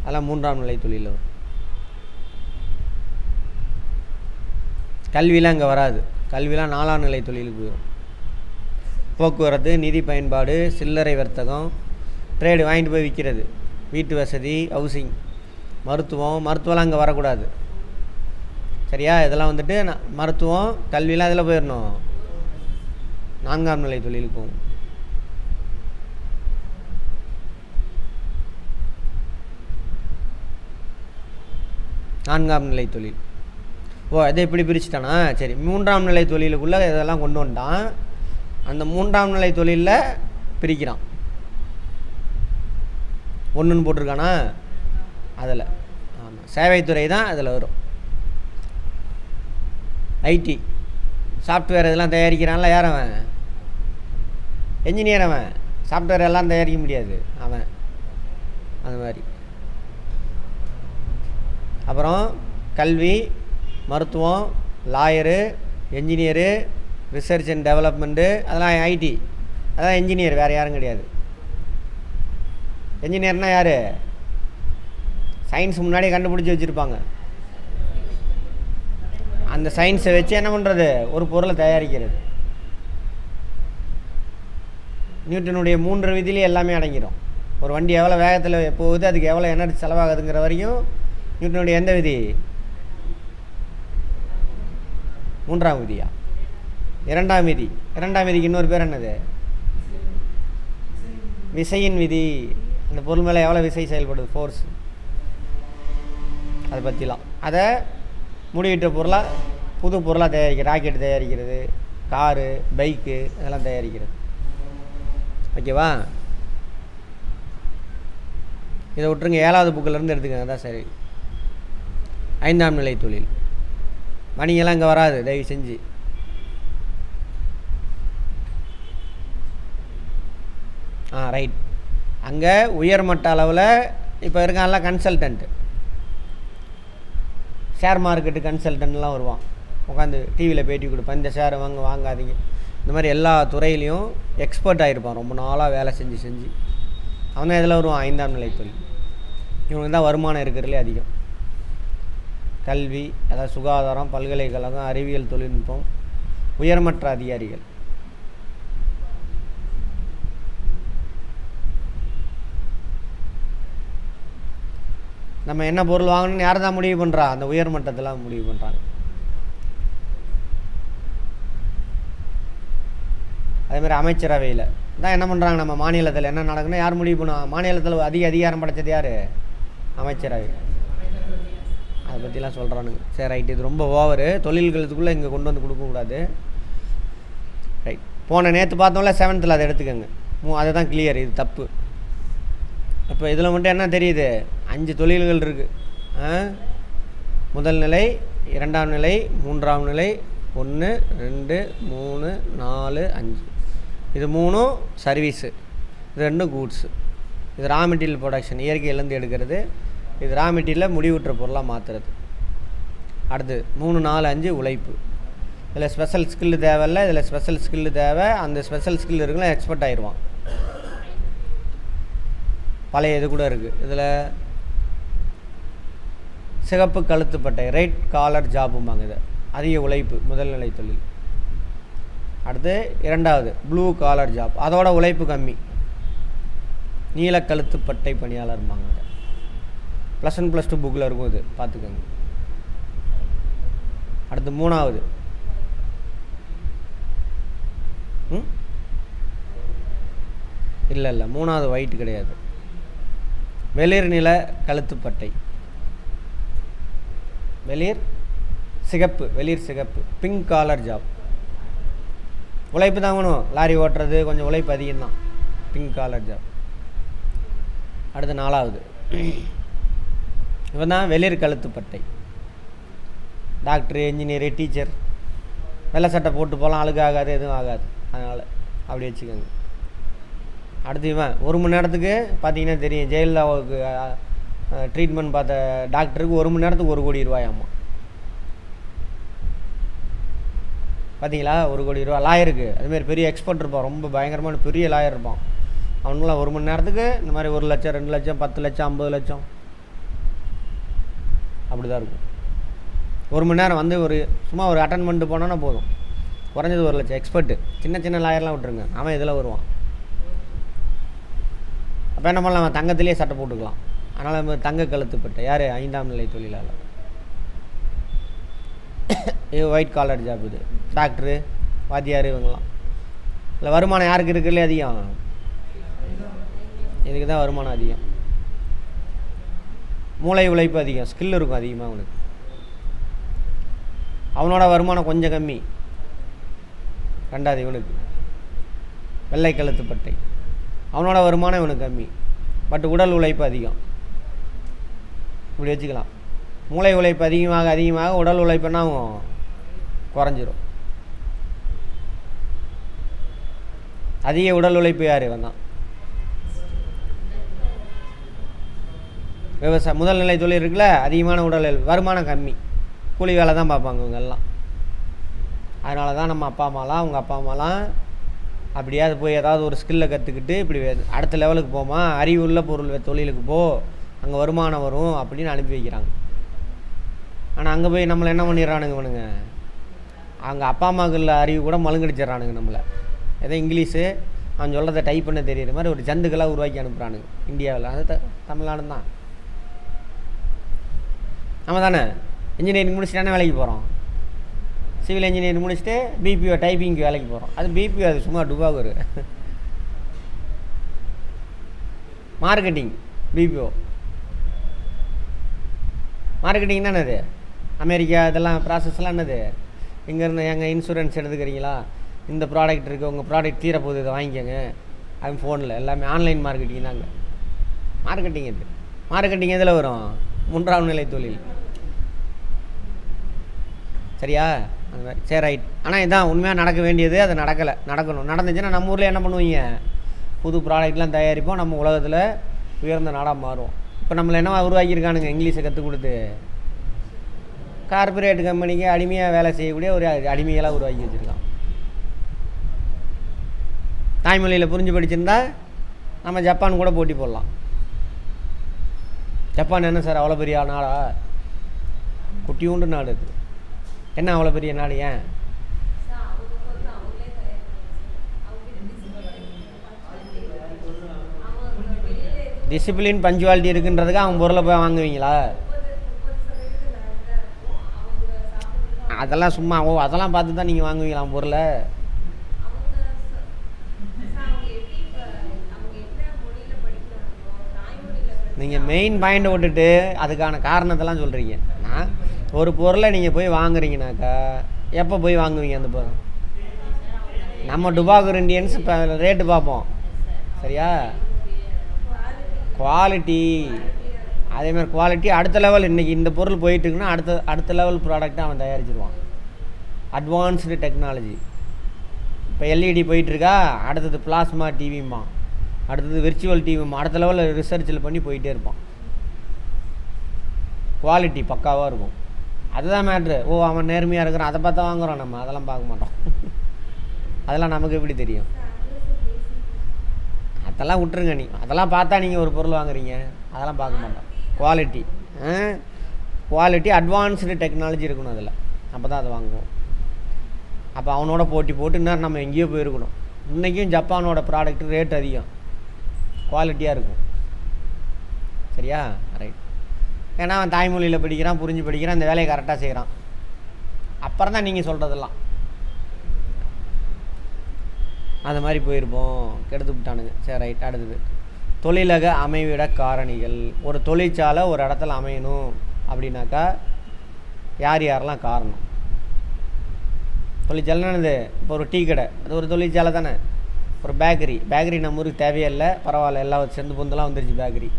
[SPEAKER 1] அதெல்லாம் மூன்றாம் நிலை தொழில் வரும். கல்விலாம் இங்கே வராது. கல்விலாம் 4ஆம் நிலை தொழிலுக்கு வரும். போக்குவரத்து, நிதி பயன்பாடு, சில்லறை வர்த்தகம், ட்ரேடு, வாங்கிட்டு போய் விற்கிறது, வீட்டு வசதி, ஹவுசிங், மருத்துவம்லாம் அங்கே வரக்கூடாது. சரியா? இதெல்லாம் வந்துட்டு மருத்துவம், கல்வியெலாம் இதில் போயிடணும், 4ஆம் நிலை தொழிலுக்கு போகும். நான்காம் நிலை தொழில். அதை எப்படி பிரிச்சுட்டானா? சரி, 3ஆம் நிலை தொழிலுக்குள்ளே இதெல்லாம் கொண்டு வந்துட்டான். அந்த 3ஆம் நிலை தொழிலில் பிரிக்கிறான். 1ன்னு போட்டிருக்கானா? அதில் ஆமாம், சேவைத்துறை தான் அதில் வரும். ஐடி, சாஃப்ட்வேர் இதெல்லாம் தயாரிக்கிறான்ல, யார் அவன்? என்ஜினியர். அவன் சாஃப்ட்வேர் எல்லாம் தயாரிக்க முடியாது அவன், அந்த மாதிரி. அப்புறம் கல்வி, மருத்துவம், lawyer, engineer, research and development, அதெல்லாம் ஐடி. அதான் என்ஜினியர், வேறு யாரும் கிடையாது. என்ஜினியர்னால் யார்? சயின்ஸ் முன்னாடியே கண்டுபிடிச்சி வச்சுருப்பாங்க. அந்த சயின்ஸை வச்சு என்ன பண்ணுறது? ஒரு பொருளை தயாரிக்கிறது. நியூட்டனுடைய 3 விதியிலே எல்லாமே அடங்கிடும். ஒரு வண்டி எவ்வளோ வேகத்தில் போகுது, அதுக்கு எவ்வளோ எனர்ஜி செலவாகுதுங்கிற வரையும் நியூட்டனுடைய எந்த விதி? 3ஆம் விதியா? 2ஆம் விதி. 2ஆம் விதிக்கு இன்னொரு பேர் என்னது? விசையின் விதி. அந்த பொருள் மேலே எவ்வளோ விசை செயல்படுது, ஃபோர்ஸ், அதை பற்றிலாம். அதை முடிவிட்ட பொருளாக புது பொருளாக தயாரிக்கிறது, ராக்கெட் தயாரிக்கிறது, காரு, பைக்கு, இதெல்லாம் தயாரிக்கிறது. ஓகேவா? இதை விட்டுருங்க, 7வது புக்கிலேருந்து எடுத்துக்கங்க, அதான் சரி. 5ஆம் நிலை தொழில். வணிகெல்லாம் இங்கே வராது, தயவு செஞ்சு. ரைட். அங்கே உயர்மட்ட அளவில் இப்போ இருக்கான்ல கன்சல்டன்ட்டு, ஷேர் மார்க்கெட்டு கன்சல்டன்ட்லாம் வருவான், உட்காந்து டிவியில் பேட்டி கொடுப்பான், இந்த ஷேரை வாங்காதீங்க. இந்த மாதிரி எல்லா துறையிலையும் எக்ஸ்பர்ட் ஆகிருப்பான், ரொம்ப நாளாக வேலை செஞ்சு. அவன் தான் இதில் வருவான், 5ஆம் நிலை தொழில். இவனுக்கு தான் வருமானம் இருக்கிறதுலே அதிகம். கல்வி, அதாவது சுகாதாரம், பல்கலைக்கழகம், அறிவியல், தொழில்நுட்பம், உயர்மற்ற அதிகாரிகள். நம்ம என்ன பொருள் வாங்கணும்னு யார் தான் முடிவு பண்ணுறா? அந்த உயர்மட்டத்தில் முடிவு பண்ணுறாங்க. அதேமாதிரி அமைச்சரவையில் தான் என்ன பண்ணுறாங்க, நம்ம மாநிலத்தில் என்ன நடக்குன்னு யார் முடிவு பண்ணுவாங்க? மாநிலத்தில் அதிகாரம் படைச்சது யார்? அமைச்சரவை. அதை பற்றிலாம் சொல்கிறானுங்க. சரி, ரைட். இது ரொம்ப ஓவரு, தொழில்களுக்குள்ளே இங்கே கொண்டு வந்து கொடுக்கக்கூடாது. ரைட். நேற்று பார்த்தோம்ல 7th, அதை எடுத்துக்கோங்க. அதுதான் கிளியர், இது தப்பு. இப்போ இதில் மட்டும் என்ன தெரியுது? 5 தொழில்கள் இருக்குது. முதல் நிலை, 2ஆம் நிலை, 3ஆம் நிலை, 1, 2, 3, 4, 5. இது 3 சர்வீஸு, இது 2 கூட்ஸு. இது ரா மெட்டீரியல் ப்ரொடக்ஷன், இயற்கையிலேருந்து எடுக்கிறது. இது ரா மெட்டீரியலை முடிவுற்ற பொருளாக மாற்றுறது. அடுத்து 3, 4, 5 உழைப்பு. இதில் ஸ்பெஷல் ஸ்கில்லு தேவையில்லை, இதில் ஸ்பெஷல் ஸ்கில்லு தேவை. அந்த ஸ்பெஷல் ஸ்கில் இருக்குன்னா எக்ஸ்பர்ட் ஆயிடுவான். பழைய இது கூட இருக்குது. இதில் சிகப்பு கழுத்துப்பட்டை, ரைட் காலர் ஜாப்பும்பாங்க. இதை அதிக உழைப்பு, முதல் நிலை தொழில். அடுத்து 2வது ப்ளூ காலர் ஜாப், அதோட உழைப்பு கம்மி, நீல கழுத்துப்பட்டை பணியாளர்பாங்க. +1 +2 புக்கில் இருக்கும், இது பார்த்துக்கோங்க. அடுத்து 3வது இல்லை 3வது ஒயிட் கிடையாது, வெளிர் நில கழுத்துப்பட்டை, வெளிர் சிகப்பு, பிங்க் காலர் ஜாப். உழைப்பு தான் வேணும், லாரி ஓட்டுறது கொஞ்சம் உழைப்பு அதிகம்தான், பிங்க் காலர் ஜாப். அடுத்து 4வது இவன் தான் வெளிர் கழுத்துப்பட்டை, டாக்டரு, இன்ஜினியரு, டீச்சர். வெள்ளை சட்டை போட்டு போகலாம், அழுகாகாது, எதுவும் ஆகாது, அதனால் அப்படி வச்சுக்கோங்க. அடுத்து இவன் 1 மணி நேரத்துக்கு பார்த்தீங்கன்னா தெரியும், ஜெயலலிதாவுக்கு ட்ரீட்மெண்ட் பார்த்த டாக்டருக்கு 1 மணி நேரத்துக்கு 1 கோடி ரூபாயாம்மா. பார்த்தீங்களா? 1 கோடி ரூபா. லாயருக்கு அதுமாரி பெரிய எக்ஸ்பர்ட் இருப்பான், ரொம்ப பயங்கரமான பெரிய லாயர் இருப்பான். அவனுக்குலாம் 1 மணி நேரத்துக்கு இந்த மாதிரி 1 லட்சம், 2 லட்சம், 10 லட்சம், 50 லட்சம், அப்படி தான் இருக்கும். 1 மணி நேரம் வந்து சும்மா ஒரு அட்டன் பண்ணிட்டு போனோன்னா போதும், குறைஞ்சது 1 லட்சம். எக்ஸ்பர்ட்டு, சின்ன லாயர்லாம் விட்டுருங்க, அவன் இதில் வருவான். அப்போ என்ன பண்ணலாம், அவன் தங்கத்திலே சட்டை போட்டுக்கலாம். அதனால் நம்ம தங்க கழுத்துப்பட்ட யார்? 5ஆம் நிலை தொழிலாளர். இது ஒயிட் காலர் ஜாப். இது டாக்டரு, வாத்தியார், இவங்களாம். இல்லை வருமானம் யாருக்கு இருக்குல்லே அதிகம்? இதுக்கு தான் வருமானம் அதிகம். மூளை உழைப்பு அதிகம், ஸ்கில் இருக்கும் அதிகமாக அவனுக்கு. அவனோட வருமானம் கொஞ்சம் கம்மி. 2வது இவனுக்கு வெள்ளை கழுத்துப்பட்டை, அவனோட வருமானம் இவனுக்கு கம்மி, பட் உடல் உழைப்பு அதிகம். இப்படி வச்சுக்கலாம். மூளை உழைப்பு அதிகமாக உடல் உழைப்புன்னா குறைஞ்சிரும். அதிக உடல் உழைப்பு யார்? இவன் தான். விவசாயம் முதல் நிலை தொழில் இருக்குல்ல, அதிகமான உடல் வருமானம் கம்மி, கூலி வேலை தான் பார்ப்பாங்க இவங்கெல்லாம். அதனால தான் நம்ம அப்பா அம்மாலாம், அவங்க அப்பா அம்மாலாம் அப்படியாவது போய் ஏதாவது ஒரு ஸ்கில்லை கற்றுக்கிட்டு இப்படி அடுத்த லெவலுக்கு போமா, அறிவுள்ள பொருள் தொழிலுக்கு போ, அங்கே வருமானம் வரும் அப்படின்னு அனுப்பி வைக்கிறாங்க. ஆனால் அங்கே போய் நம்மளை என்ன பண்ணிடுறானுங்க இவனுங்க, அவங்க அப்பா அம்மாவுக்குள்ள அறிவு கூட மழுங்கடிச்சிட்றானுங்க நம்மளை. ஏதோ இங்கிலீஷு அவன் சொல்கிறத டைப் பண்ண தெரியுற மாதிரி ஒரு ஜந்துக்கெல்லாம் உருவாக்கி அனுப்புகிறானுங்க இந்தியாவில். அது தமிழ்நாடு தான். ஆமாம் தானே? இன்ஜினியரிங் முடிச்சுட்டு தானே வேலைக்கு போகிறோம். சிவில் இன்ஜினியரிங் முடிச்சுட்டு பிபிஓ டைப்பிங்க்கு வேலைக்கு போகிறோம். அது பிபிஓ, அது சும்மா டுபாகூர். மார்க்கெட்டிங் பிபிஓ மார்க்கெட்டிங் தானே அது. அமெரிக்கா இதெல்லாம் ப்ராசஸ்லாம் என்னது? இங்கேருந்து எங்கள் இன்சூரன்ஸ் எடுத்துக்கிறீங்களா, இந்த ப்ராடக்ட் இருக்குது, உங்கள் ப்ராடக்ட் தீரப்போகுது, இதை வாங்கிக்கோங்க. அது ஃபோனில் எல்லாமே ஆன்லைன் மார்க்கெட்டிங் தாங்க. மார்க்கெட்டிங் இது. மார்க்கெட்டிங் எதில் வரும்? 3ஆம் நிலை தொழில். சரியா? அந்த மாதிரி. சரி, ரைட். ஆனால் இதுதான் உண்மையாக நடக்க வேண்டியது. அது நடக்கலை. நடக்கணும். நடந்துச்சுன்னா நம்ம ஊரில் என்ன பண்ணுவீங்க? புது ப்ராடக்ட்லாம் தயாரிப்போம். நம்ம உலகத்தில் உயர்ந்த நாடாக மாறுவோம். இப்போ நம்மளை என்னவா உருவாக்கியிருக்கானுங்க? இங்கிலீஷை கற்றுக் கொடுத்து கார்பரேட் கம்பெனிக்கு அடிமையாக வேலை செய்யக்கூடிய ஒரு அடிமைகளாக உருவாக்கி வச்சுருக்கான். தாய்மொழியில் புரிஞ்சு படிச்சிருந்தா நம்ம ஜப்பான் கூட போட்டி போடலாம். ஜப்பான் என்ன சார் அவ்வளோ பெரிய நாடா? குட்டியூண்டு நாடு அது. என்ன அவ்வளோ பெரிய நாடு? ஏன்? டிசிப்ளின் பஞ்சுவாலிட்டி இருக்குன்றதுக்கு அவங்க பொருளை போய் வாங்குவீங்களா? அதெல்லாம் சும்மா அதெல்லாம் பார்த்து தான் நீங்கள் வாங்குவீங்களா பொருளை? நீங்கள் மெயின் பாயிண்டை விட்டுட்டு அதுக்கான காரணத்தெல்லாம் சொல்கிறீங்க. ஒரு பொருளை நீங்கள் போய் வாங்குறீங்கனாக்கா எப்போ போய் வாங்குவீங்க அந்த பொருள்? நம்ம டுபாகூர் இண்டியன்ஸ் இப்போ ரேட்டு பார்ப்போம். சரியா? குவாலிட்டி, அதேமாதிரி குவாலிட்டி அடுத்த லெவல். இன்றைக்கி இந்த பொருள் போயிட்டுருக்குன்னா அடுத்த லெவல் ப்ராடக்டாக அவன் தயாரிச்சிருவான். Advanced technology. இப்போ எல்இடி போயிட்டுருக்கா, அடுத்தது பிளாஸ்மா டிவிம்மா, அடுத்தது விர்ச்சுவல் டிவிம்மா, அடுத்த லெவலில் ரிசர்ச்சில் பண்ணி போயிட்டே இருப்பான். குவாலிட்டி பக்காவாக இருக்கும். அதுதான் மேட்ரு. அவன் நேர்மையாக இருக்கிறான், அதை பார்த்தா வாங்குகிறோம். நம்ம அதெல்லாம் பார்க்க மாட்டோம். அதெல்லாம் நமக்கு எப்படி தெரியும்? அதெல்லாம் விட்டுருங்க. அதெல்லாம் பார்த்தா நீங்கள் ஒரு பொருள் வாங்குறீங்க, அதெல்லாம் பார்க்க மாட்டோம். குவாலிட்டி அட்வான்ஸ்டு டெக்னாலஜி இருக்கணும் அதில். அப்போ தான் அதை வாங்குவோம். அப்போ அவனோட போட்டி போட்டு இன்னும் நம்ம எங்கேயோ போயிருக்கணும். இன்றைக்கும் ஜப்பானோட ப்ராடக்ட் ரேட் அதிகம், குவாலிட்டியாக இருக்கும். சரியா? ரைட். ஏன்னா அவன் தாய்மொழியில் படிக்கிறான், புரிஞ்சு படிக்கிறான், இந்த வேலையை கரெக்டாக செய்கிறான். அப்புறம் தான் நீங்கள் சொல்கிறதெல்லாம் அது மாதிரி போயிருப்போம். கெடுத்து விட்டானுங்க. சரி, ரைட். அடுத்தது தொழிலக அமைவிட காரணிகள். ஒரு தொழிற்சாலை ஒரு இடத்துல அமையணும் அப்படின்னாக்கா யார் யாரெல்லாம் காரணம்? தொழிற்சாலைன்னு என்னது? இப்போ ஒரு டீ கடை, அது ஒரு தொழிற்சாலை தானே. ஒரு பேக்கரி நம்ம ஊருக்கு தேவையில்லை, பரவாயில்ல, எல்லாம் சேர்ந்து பொந்தெல்லாம் வந்துருச்சு பேக்கரி.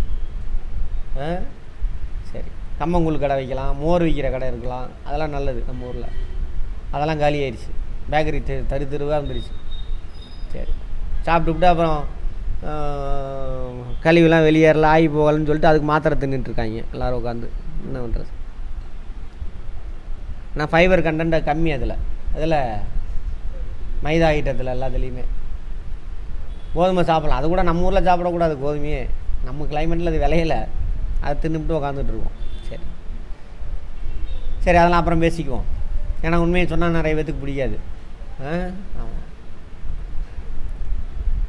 [SPEAKER 1] சரி, கம்மங்கூழ் கடை வைக்கலாம், மோர் விற்கிற கடை இருக்கலாம், அதெல்லாம் நல்லது. நம்ம ஊரில் அதெல்லாம் காலி ஆயிடுச்சு. பேக்கரி தெருவாக வந்துருச்சு. சரி, சாப்பிட்டுவிட்டு அப்புறம் கழிவுலாம் வெளியேறல, ஆகி போகலன்னு சொல்லிட்டு அதுக்கு மாத்திரை தின்னுட்டுருக்காங்க எல்லோரும் உட்காந்து. என்ன பண்ணுறது? நான் ஃபைபர் கண்டென்ட் கம்மி அதில் மைதா ஐட்டத்தில் எல்லாத்துலேயுமே. கோதுமை சாப்பிட்லாம், அது கூட நம்ம ஊரில் சாப்பிடக்கூடாது. கோதுமையே நம்ம கிளைமேட்டில் அது விளையலை, அதை தின்னுபிட்டு உக்காந்துட்ருக்கோம். சரி சரி, அதெல்லாம் அப்புறம் பேசிக்குவோம். ஏன்னா உண்மையை சொன்னால் நிறைய பேத்துக்கு பிடிக்காது. ஆமாம்.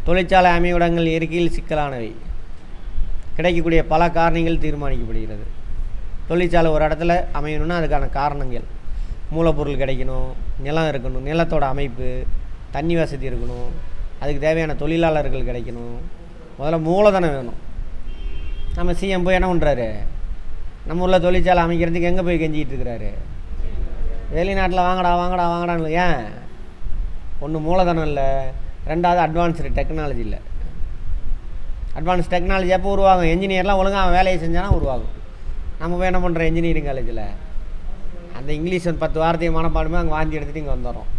[SPEAKER 1] தொழிற்சாலை அமைவிடங்கள் இயற்கையில் சிக்கலானவை. கிடைக்கக்கூடிய பல காரணிகள் தீர்மானிக்கப்படுகிறது. தொழிற்சாலை ஒரு இடத்துல அமையணும்னா அதுக்கான காரணங்கள்: மூலப்பொருள் கிடைக்கணும், நிலம் இருக்கணும், நிலத்தோட அமைப்பு, தண்ணி வசதி இருக்கணும், அதுக்கு தேவையான தொழிலாளர்கள் கிடைக்கணும், முதல்ல மூலதனம் வேணும். நம்ம சிஎம் போய் என்ன பண்ணுறாரு? நம்ம ஊரில் தொழிற்சாலை அமைக்கிறதுக்கு எங்கே போய் கெஞ்சிக்கிட்டு இருக்கிறாரு? வெளிநாட்டில் வாங்கடான்னு. ஏன்? ஒன்று மூலதனம் இல்லை, ரெண்டாவது அட்வான்ஸ்டு டெக்னாலஜி இல்லை. அட்வான்ஸ் டெக்னாலஜி எப்போ உருவாகும்? என்ஜினியர்லாம் ஒழுங்காக அவன் வேலையை செஞ்சானா உருவாகும். நம்ம போய் என்ன பண்ணுறோம்? இன்ஜினியரிங் காலேஜில் அந்த இங்கிலீஷ் 10 வார்த்தையை மனப்பாடுமே அங்கே வாந்தி எடுத்துகிட்டு இங்கே வந்துடுறோம்.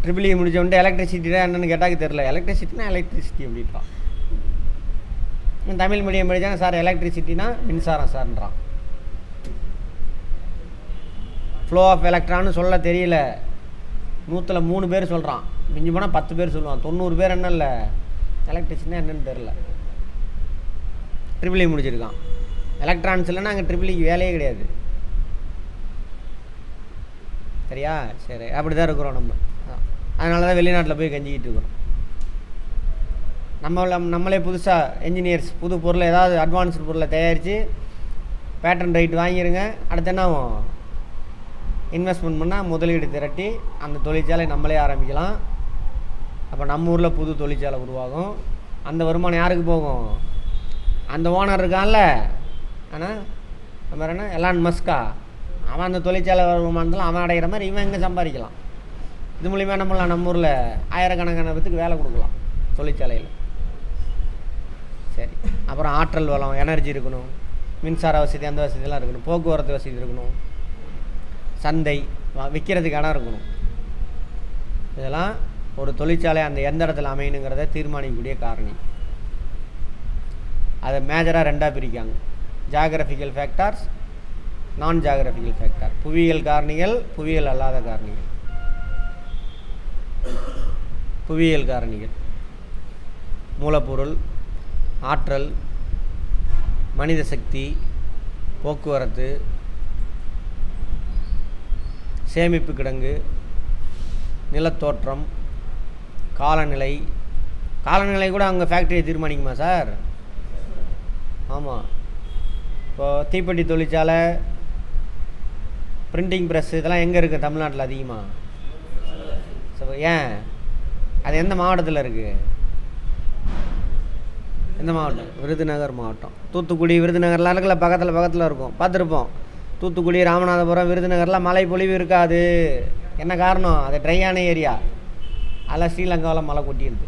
[SPEAKER 1] ட்ரிபிள் இ முடிச்ச வந்துட்டு எலக்ட்ரிசிட்டினா என்னென்னு கேட்டாக்கு தெரில. எலக்ட்ரிசிட்டினா எலக்ட்ரிசிட்டி அப்படின்றான். தமிழ் மீடியம் படித்தாங்க, சார் எலக்ட்ரிசிட்டினா மின்சாரம் சார்ன்றான். ஃப்ளோ ஆஃப் எலக்ட்ரான்னு சொல்ல தெரியல. 100ல் 3 பேர் சொல்கிறான், மிஞ்சி போனால் 10 பேர் சொல்லுவான். 90 பேர் என்ன இல்லை எலக்ட்ரிசிட்டினா என்னன்னு தெரில. Triple E முடிச்சிருக்கான். எலக்ட்ரானிக்ஸ் இல்லைன்னா அங்கே ட்ரிபிள் இக்கு வேலையே கிடையாது. சரியா? சரி, அப்படி தான் இருக்கிறோம் நம்ம. அதனால தான் வெளிநாட்டில் போய் கஞ்சிக்கிட்டு இருக்கோம். நம்மளே புதுசாக என்ஜினியர்ஸ் புது பொருளை ஏதாவது அட்வான்ஸ்டு பொருளை தயாரித்து பேட்டன் ரைட் வாங்கிடுங்க. அடுத்து என்ன ஆகும்? இன்வெஸ்ட்மெண்ட் பண்ணால் முதலீடு திரட்டி அந்த தொழிற்சாலை நம்மளே ஆரம்பிக்கலாம். அப்போ நம்ம ஊரில் புது தொழிற்சாலை உருவாகும். அந்த வருமானம் யாருக்கு போகும்? அந்த ஓனர் இருக்கான்ல, ஆனால் நம்ம என்ன எலான் மஸ்கா, அவன் அந்த தொழிற்சாலை வருமானத்தில் அவன் அடைகிற மாதிரி இவன் எங்கே சம்பாதிக்கலாம். இது மூலிமா நம்மளாம் நம்ம ஊரில் ஆயிரக்கணக்கான பேத்துக்கு வேலை கொடுக்கலாம் தொழிற்சாலையில். சரி, அப்புறம் ஆற்றல் வளம், எனர்ஜி இருக்கணும், மின்சார வசதி, அந்த வசதியெல்லாம் இருக்கணும், போக்குவரத்து வசதி இருக்கணும், சந்தை விற்கிறதுக்கு இடம் இருக்கணும். இதெல்லாம் ஒரு தொழிற்சாலை அந்த எந்த இடத்துல அமையணுங்கிறத தீர்மானிக்கக்கூடிய காரணி. அதை மேஜராக ரெண்டாக பிரிக்காங்க. ஜாகிரபிக்கல் ஃபேக்டர்ஸ், நான் ஜாகிரபிக்கல் ஃபேக்டர். புவியியல் காரணிகள், புவியியல் அல்லாத காரணிகள். புவியியல் காரணிகள் மூலப்பொருள், ஆற்றல், மனித சக்தி, போக்குவரத்து, சேமிப்பு கிடங்கு, நிலத்தோற்றம், காலநிலை. காலநிலை கூட அவங்க ஃபேக்ட்ரியை தீர்மானிக்குமா சார்? ஆமாம். இப்போது தீப்பெட்டி தொழிற்சாலை, பிரிண்டிங் ப்ரெஸ், இதெல்லாம் எங்கே இருக்குது? தமிழ்நாட்டில் அதிகமாக. ஏன்? அது எந்த மாவட்டத்தில் இருக்குது? எந்த மாவட்டம்? விருதுநகர் மாவட்டம். தூத்துக்குடி, விருதுநகர்லாம் இருக்குல்ல, பக்கத்தில் இருக்கும், பார்த்துருப்போம். தூத்துக்குடி, ராமநாதபுரம், விருதுநகர்லாம் மழை பொழிவு இருக்காது. என்ன காரணம்? அது ட்ரையான ஏரியா. அதில் ஸ்ரீலங்காவில் மழை கொட்டிடுது.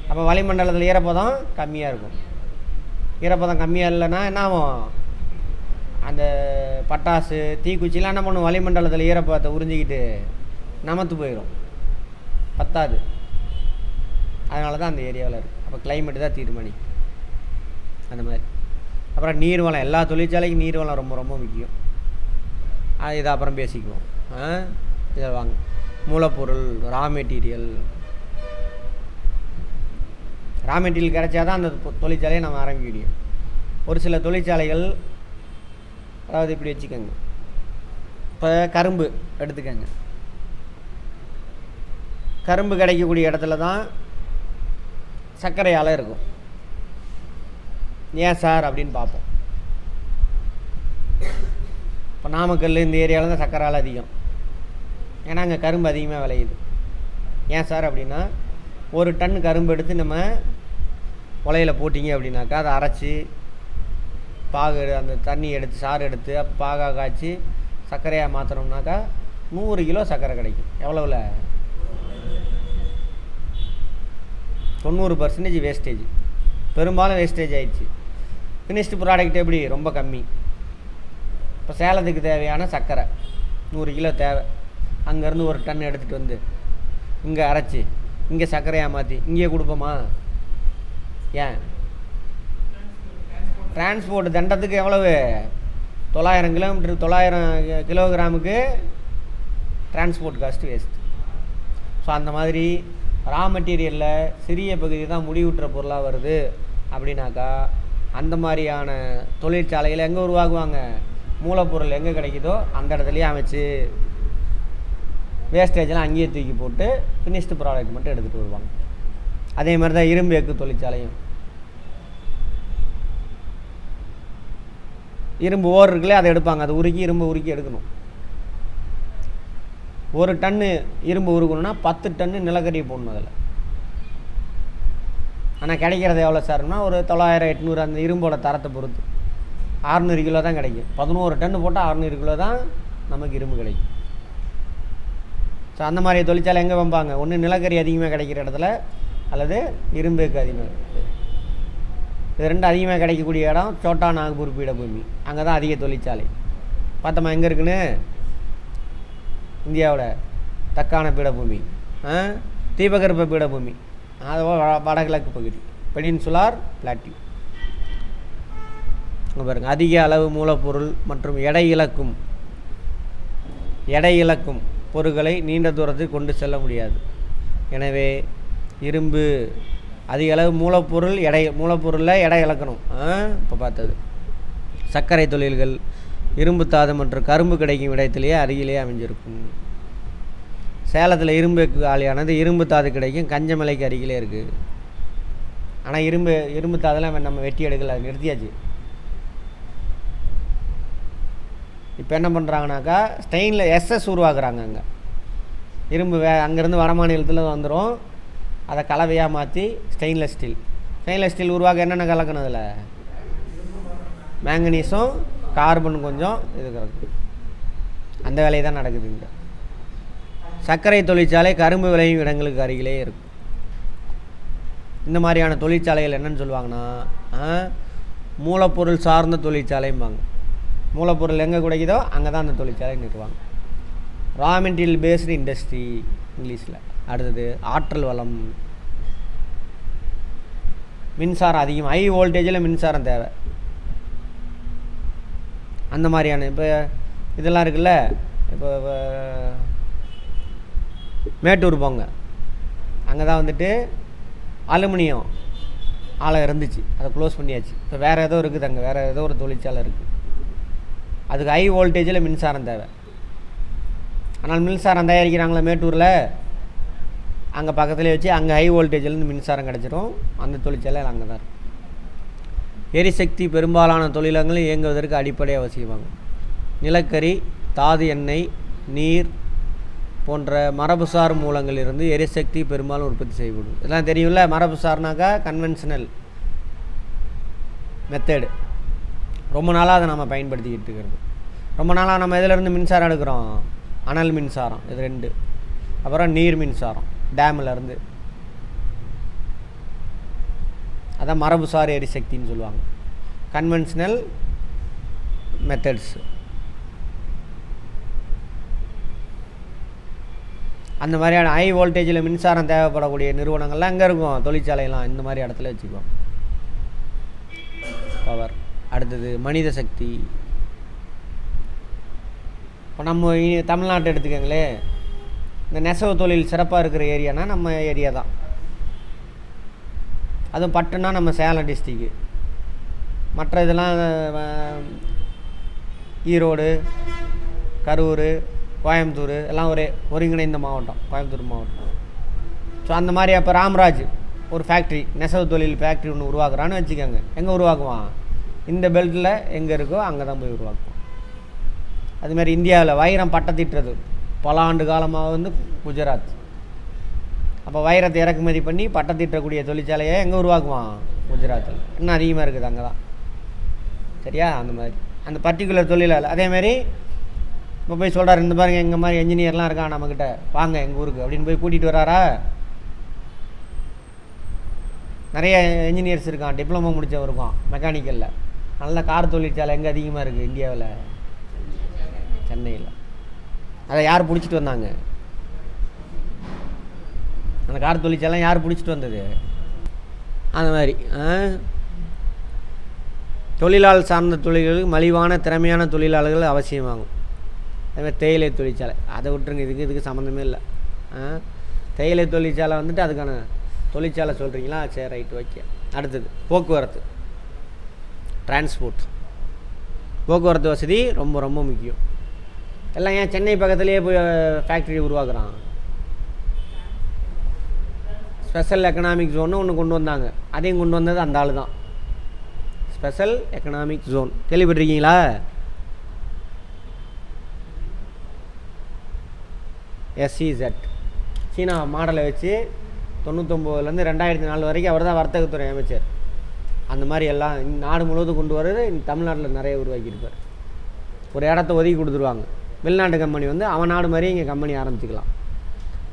[SPEAKER 1] அப்போ வளிமண்டலத்தில் ஈரப்பதம் கம்மியாக இருக்கும். ஈரப்பதம் கம்மியாக இல்லைன்னா என்ன ஆகும்? அந்த பட்டாசு, தீக்குச்சிலாம் என்ன பண்ணும்? வளிமண்டலத்தில் ஈரப்பதத்தை உறிஞ்சிக்கிட்டு நமத்து போயிடும், பத்தாது. அதனால தான் அந்த ஏரியாவில் இருக்குது. அப்போ கிளைமேட்டு தான் தீர்மானிக்கும் அந்த மாதிரி. அப்புறம் நீர்வளம், எல்லா தொழிற்சாலைக்கும் நீர்வளம் ரொம்ப ரொம்ப முக்கியம். இதை அப்புறம் பேசிக்குவோம். இதை வாங்க. மூலப்பொருள், ரா மெட்டீரியல். ரா மெட்டீரியல் கிடைச்சா தான் அந்த தொழிற்சாலையை நம்ம ஆரம்பிக்க முடியும். ஒரு சில தொழிற்சாலைகள், அதாவது இப்படி வச்சுக்கோங்க, இப்போ கரும்பு எடுத்துக்கோங்க. கரும்பு கிடைக்கக்கூடிய இடத்துல தான் சர்க்கரை ஆலை இருக்கும். ஏன் சார் அப்படின்னு பார்ப்போம். இப்போ நாமக்கல் இந்த ஏரியாவில் தான் சர்க்கரை ஆலை அதிகம். ஏன்னா அங்கே கரும்பு அதிகமாக விளையுது. ஏன் சார் அப்படின்னா, ஒரு டன் கரும்பு எடுத்து நம்ம உலையில் போட்டிங்க அப்படின்னாக்கா அதை அரைச்சி பாகு, அந்த தண்ணி எடுத்து சாறு எடுத்து அப்போ பாகாக காய்ச்சி சர்க்கரையாக மாற்றினோம்னாக்கா 100 கிலோ சர்க்கரை கிடைக்கும். எவ்வளோவில்? 90% வேஸ்டேஜ். பெரும்பாலும் வேஸ்டேஜ் ஆயிடுச்சு. ஃபினிஷ்டு ப்ராடக்ட் எப்படி? ரொம்ப கம்மி. இப்போ சேலத்துக்கு தேவையான சர்க்கரை 100 கிலோ தேவை. அங்கேருந்து ஒரு டன் எடுத்துகிட்டு வந்து இங்கே அரைச்சி இங்கே சர்க்கரையாக மாற்றி இங்கேயே கொடுப்போமா? ஏன்? டிரான்ஸ்போர்ட் தண்டத்துக்கு எவ்வளவு? 900 கிலோமீட்டர், 900 கிலோகிராமுக்கு டிரான்ஸ்போர்ட் காஸ்ட்டு வேஸ்ட். ஸோ அந்த மாதிரி ரா மெட்டீரியலில் சிறிய பகுதி தான் முடிவுற்ற பொருளாக வருது அப்படின்னாக்கா அந்த மாதிரியான தொழிற்சாலைகளை எங்கே உருவாக்குவாங்க? மூலப்பொருள் எங்கே கிடைக்குதோ அந்த இடத்துலையே அமைச்சு வேஸ்டேஜெலாம் அங்கேயே தூக்கி போட்டு ஃபினிஷ்டு ப்ராடக்ட் மட்டும் எடுத்துகிட்டு வருவாங்க. அதே மாதிரி தான் இரும்பு எக்கு தொழிற்சாலையும். இரும்பு ஓர் இருக்குல்ல, அதை எடுப்பாங்க. அதை இரும்பு உருக்கி எடுக்கணும். 1 டன்னு இரும்பு உருக்கணும்னா 10 டன்னு நிலக்கரியை போடணும் அதில். ஆனால் கிடைக்கிறது எவ்வளோ சார்னா ஒரு 900, 800 அந்த இரும்போட தரத்தை பொறுத்து 600 கிலோ தான் கிடைக்கும். 11 டன்னு போட்டால் 600 கிலோ தான் நமக்கு இரும்பு கிடைக்கும். ஸோ அந்த மாதிரி தொழிற்சாலை எங்கே வைப்பாங்க? ஒன்று நிலக்கரி அதிகமாக கிடைக்கிற இடத்துல, அல்லது இரும்புக்கு அதிகமாக. இது ரெண்டு அதிகமாக கிடைக்கக்கூடிய இடம் சோட்டா நாகப்பூர் பீடபூமி. அங்கே தான் அதிக தொழிற்சாலை. பார்த்தோமா எங்கே இருக்குன்னு? இந்தியாவோட தக்கான பீடபூமி, தீபகற்ப பீடபூமி, அது வடகிழக்கு பகுதி, பெனின்சுலார் பிளாட்டியூ. அங்கே பாருங்கள், அதிக அளவு மூலப்பொருள் மற்றும் எடை இழக்கும் பொருட்களை நீண்ட தூரத்துக்கு கொண்டு செல்ல முடியாது. எனவே இரும்பு அதிக அளவு மூலப்பொருளில் எடை இழக்கணும். இப்போ பார்த்தது சர்க்கரை தொழில்கள் இரும்பு தாது மற்றும் கரும்பு கிடைக்கும் இடத்திலேயே அருகிலேயே அமைஞ்சிருக்கும். சேலத்தில் இரும்பு காலியானது, இரும்பு தாது கிடைக்கும், கஞ்சமலைக்கு அருகிலே இருக்குது. ஆனால் இரும்பு தாதெல்லாம் நம்ம வெட்டி எடுக்கல, நிறுத்தியாச்சு. இப்போ என்ன பண்ணுறாங்கனாக்கா ஸ்டெயினில் எஸ்எஸ் உருவாக்குறாங்க. அங்கே இரும்பு அங்கேருந்து வட மாநிலத்தில் வந்துடும், அதை கலவையாக மாற்றி ஸ்டெயின்லெஸ் ஸ்டீல் உருவாக்க என்னென்ன கலக்கணும்? அதில் மேங்கனீஸும் கார்பன் கொஞ்சம் இருக்கிறது. அந்த வேலையை தான் நடக்குது இங்கே. சர்க்கரை தொழிற்சாலை கரும்பு விளையும் இடங்களுக்கு அருகிலே இருக்கும். இந்த மாதிரியான தொழிற்சாலைகள் என்னென்னு சொல்லுவாங்கன்னா மூலப்பொருள் சார்ந்த தொழிற்சாலைம்பாங்க. மூலப்பொருள் எங்கே கிடைக்குதோ அங்கே தான் அந்த தொழிற்சாலை நிறுவாங்க. ரா மெட்டீரியல் பேஸ்டு இண்டஸ்ட்ரி இங்கிலீஷில். அடுத்தது ஆற்றல் வளம். மின்சாரம் அதிகம், ஹை வோல்டேஜில் மின்சாரம் தேவை. அந்த மாதிரியான இப்போ இதெல்லாம் இருக்குல்ல, இப்போ மேட்டூர் போங்க, அங்கே தான் வந்துட்டு அலுமினியம் ஆலை இருந்துச்சு, அதை க்ளோஸ் பண்ணியாச்சு. இப்போ வேறு ஏதோ இருக்குது, அங்கே வேறு ஏதோ ஒரு தொழிற்சாலை இருக்குது. அதுக்கு ஹை வோல்டேஜில் மின்சாரம் தேவை. ஆனால் மின்சாரம் தயாரிக்கிறாங்களே மேட்டூரில், அங்கே பக்கத்துலேயே வச்சு அங்கே ஹை வோல்டேஜிலேருந்து மின்சாரம் கிடச்சிரும். அந்த தொழிற்சாலை அங்கே தான் இருக்குது. எரிசக்தி பெரும்பாலான தொழிலங்கள் இயங்குவதற்கு அடிப்படை அவசியமாகும். நிலக்கரி, தாது எண்ணெய், நீர் போன்ற மரபுசார் மூலங்களிலிருந்து எரிசக்தி பெரும்பாலும் உற்பத்தி செய்யப்படும். இதெல்லாம் தெரியும்ல. மரபுசார்னாக்கா கன்வென்ஷனல் மெத்தேடு. ரொம்ப நாளாக அதை நம்ம பயன்படுத்திக்கிட்டு இருக்கிறது. ரொம்ப நாளாக நம்ம இதிலேருந்து மின்சாரம் எடுக்கிறோம், அனல் மின்சாரம், இது 2. அப்புறம் நீர் மின்சாரம் டேமிலேருந்து. அதான் மரபுசார் எரிசக்தின்னு சொல்லுவாங்க, கன்வென்ஷனல் மெத்தட்ஸ். அந்த மாதிரியான ஹை வோல்டேஜில் மின்சாரம் தேவைப்படக்கூடிய நிறுவனங்கள்லாம் எங்கே இருக்கும்? தொழிற்சாலையெல்லாம் இந்த மாதிரி இடத்துல வச்சுக்குவோம். பவர். அடுத்தது மனித சக்தி. இப்போ நம்ம தமிழ்நாட்டை எடுத்துக்கங்களே, இந்த நெசவு தொழில் சிறப்பாக இருக்கிற ஏரியானா நம்ம ஏரியா தான். அதுவும் பட்டுனா நம்ம சேலம் டிஸ்ட்ரிக்கு. மற்ற இதெல்லாம் ஈரோடு, கரூர், கோயம்புத்தூர் எல்லாம் ஒருங்கிணைந்த மாவட்டம், கோயம்புத்தூர் மாவட்டம். ஸோ அந்த மாதிரி அப்போ ராம்ராஜ் ஒரு ஃபேக்ட்ரி, நெசவு தொழில் ஃபேக்ட்ரி ஒன்று உருவாக்குறான்னு வச்சுக்கோங்க. எங்கே உருவாக்குவான்? இந்த பெல்ட்டில் எங்கே இருக்கோ அங்கே தான் போய் உருவாக்குவான். அதுமாதிரி இந்தியாவில் வைரம் பட்டத்திட்டுறது பல ஆண்டு காலமாக வந்து குஜராத். அப்போ வைரத்தை இறக்குமதி பண்ணி பட்டத்திட்டக்கூடிய தொழிற்சாலையை எங்கே உருவாக்குவான்? குஜராத்தில். இன்னும் அதிகமாக இருக்குது அங்கே தான். சரியா? அந்த மாதிரி அந்த பர்டிகுலர் தொழிலால். அதேமாதிரி இப்போ போய் சொல்கிறார், இந்த பாருங்க எங்கள் மாதிரி என்ஜினியர்லாம் இருக்கான் நம்மக்கிட்ட, வாங்க எங்கள் ஊருக்கு அப்படின்னு போய் கூட்டிகிட்டு வராரா? நிறைய என்ஜினியர்ஸ் இருக்கான், டிப்ளமோ முடித்தவன் இருக்கான் மெக்கானிக்கலில். நல்ல கார் தொழிற்சாலை எங்கே அதிகமாக இருக்குது இந்தியாவில்? சென்னையில். அதை யார் பிடிச்சிட்டு வந்தாங்க? அந்த கார் தொழிற்சாலை யார் பிடிச்சிட்டு வந்தது? அந்த மாதிரி தொழிலாளர் சார்ந்த தொழில்களுக்கு மலிவான திறமையான தொழிலாளர்கள் அவசியமாகும். அதுமாதிரி தேயிலை தொழிற்சாலை அதை விட்டுருங்க, இதுக்கு சம்மந்தமே இல்லை. தேயிலை தொழிற்சாலை வந்துட்டு அதுக்கான தொழிற்சாலை சொல்கிறீங்களா? சரி, ரைட், ஓகே. அடுத்தது போக்குவரத்து, டிரான்ஸ்போர்ட். போக்குவரத்து வசதி ரொம்ப ரொம்ப முக்கியம். எல்லாம் ஏன் சென்னை பக்கத்துலேயே போய் ஃபேக்ட்ரி உருவாக்குறான்? ஸ்பெஷல் எக்கனாமிக் ஜோன்னு ஒன்று கொண்டு வந்தாங்க, அதையும் கொண்டு வந்தது அந்த ஆள் தான். ஸ்பெஷல் எக்கனாமிக் ஜோன் கேள்விப்பட்டிருக்கீங்களா? SEZ சீனா மாடலை வச்சு 99லேருந்து 2004 வரைக்கும் அவர் தான் வர்த்தகத்துறை அமைச்சர். அந்த மாதிரி எல்லாம் நாடு முழுவதும் கொண்டு வர்றது தமிழ்நாட்டில் நிறைய உருவாக்கியிருப்பார். ஒரு இடத்த ஒதுக்கி கொடுத்துருவாங்க, வெளிநாட்டு கம்பெனி வந்து அவன் நாடு மாதிரி இங்கே கம்பெனி ஆரம்பிச்சிக்கலாம்.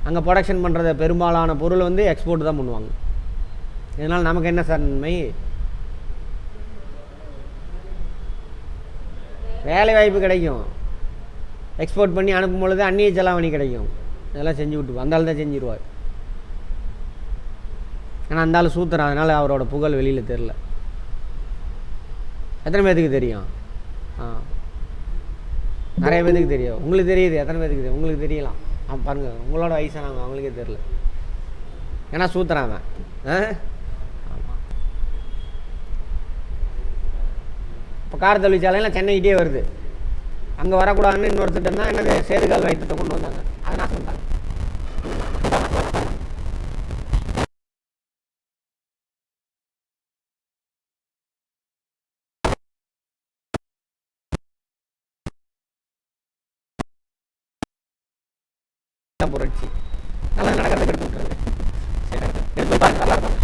[SPEAKER 1] அங்கே ப்ரொடக்ஷன் பண்ணுறத பெரும்பாலான பொருள் வந்து எக்ஸ்போர்ட் தான் பண்ணுவாங்க. இதனால் நமக்கு என்ன சார் நன்மை? வேலை வாய்ப்பு கிடைக்கும், எக்ஸ்போர்ட் பண்ணி அனுப்பும் பொழுது அந்நிய செலாவணி கிடைக்கும். இதெல்லாம் செஞ்சு விட்டு அந்த ஆள் தான் செஞ்சிருவார். ஆனால் அந்த ஆள் சூத்திரம், அதனால் அவரோட புகழ் வெளியில் தெரில. எத்தனை பேருக்கு தெரியும்? நிறைய பேருக்கு தெரியும். உங்களுக்கு தெரியுது, எத்தனை பேருக்கு தெரியும்? உங்களுக்கு தெரியலாம். பாருங்கள், உங்களோட வயசானவங்க, அவங்களுக்கே தெரில. ஏன்னா சூத்திரம் அவன். ஆமாம். இப்போ கார் தொழிற்சாலையெல்லாம் சென்னைக்கிட்டே வருது. அங்கே வரக்கூடாதுன்னு இன்னொருத்தர் தான் என்னது சேதுகால் வைத்தியத்தை கொண்டு வந்தாங்க. அதை நான் சொல்லிட்டாங்க. புரட்சி நல்லா நடக்கிறதுக்கு எடுத்து விட்டுறது. சரி எடுத்து போய் பாருங்க, நல்லா இருக்கும்.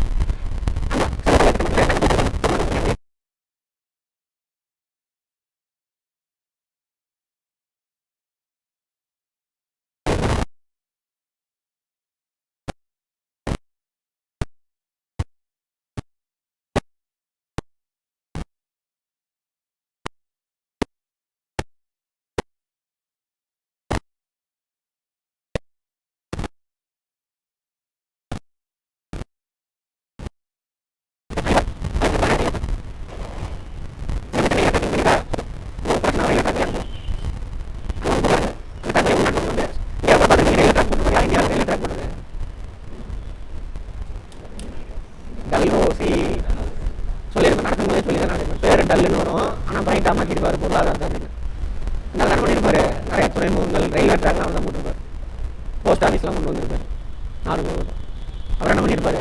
[SPEAKER 1] சொல்லியிருப்பேன், நடக்கும்போதே சொல்லிதான் நடக்கும். பேர் டல்லுன்னு வரும், ஆனால் பயங்கரமாக மாற்றிருப்பார் பொருளாதாரத்தை அப்படின்னு. நல்லா பண்ணியிருப்பார். நிறைய துறைமுகங்கள், ரயில்வே ட்ராக்லாம் தான் போட்டிருப்பார். போஸ்ட் ஆஃபீஸ்லாம் கொண்டு வந்திருப்பார் நாடு முழுவதும். அவர் என்ன பண்ணியிருப்பார்,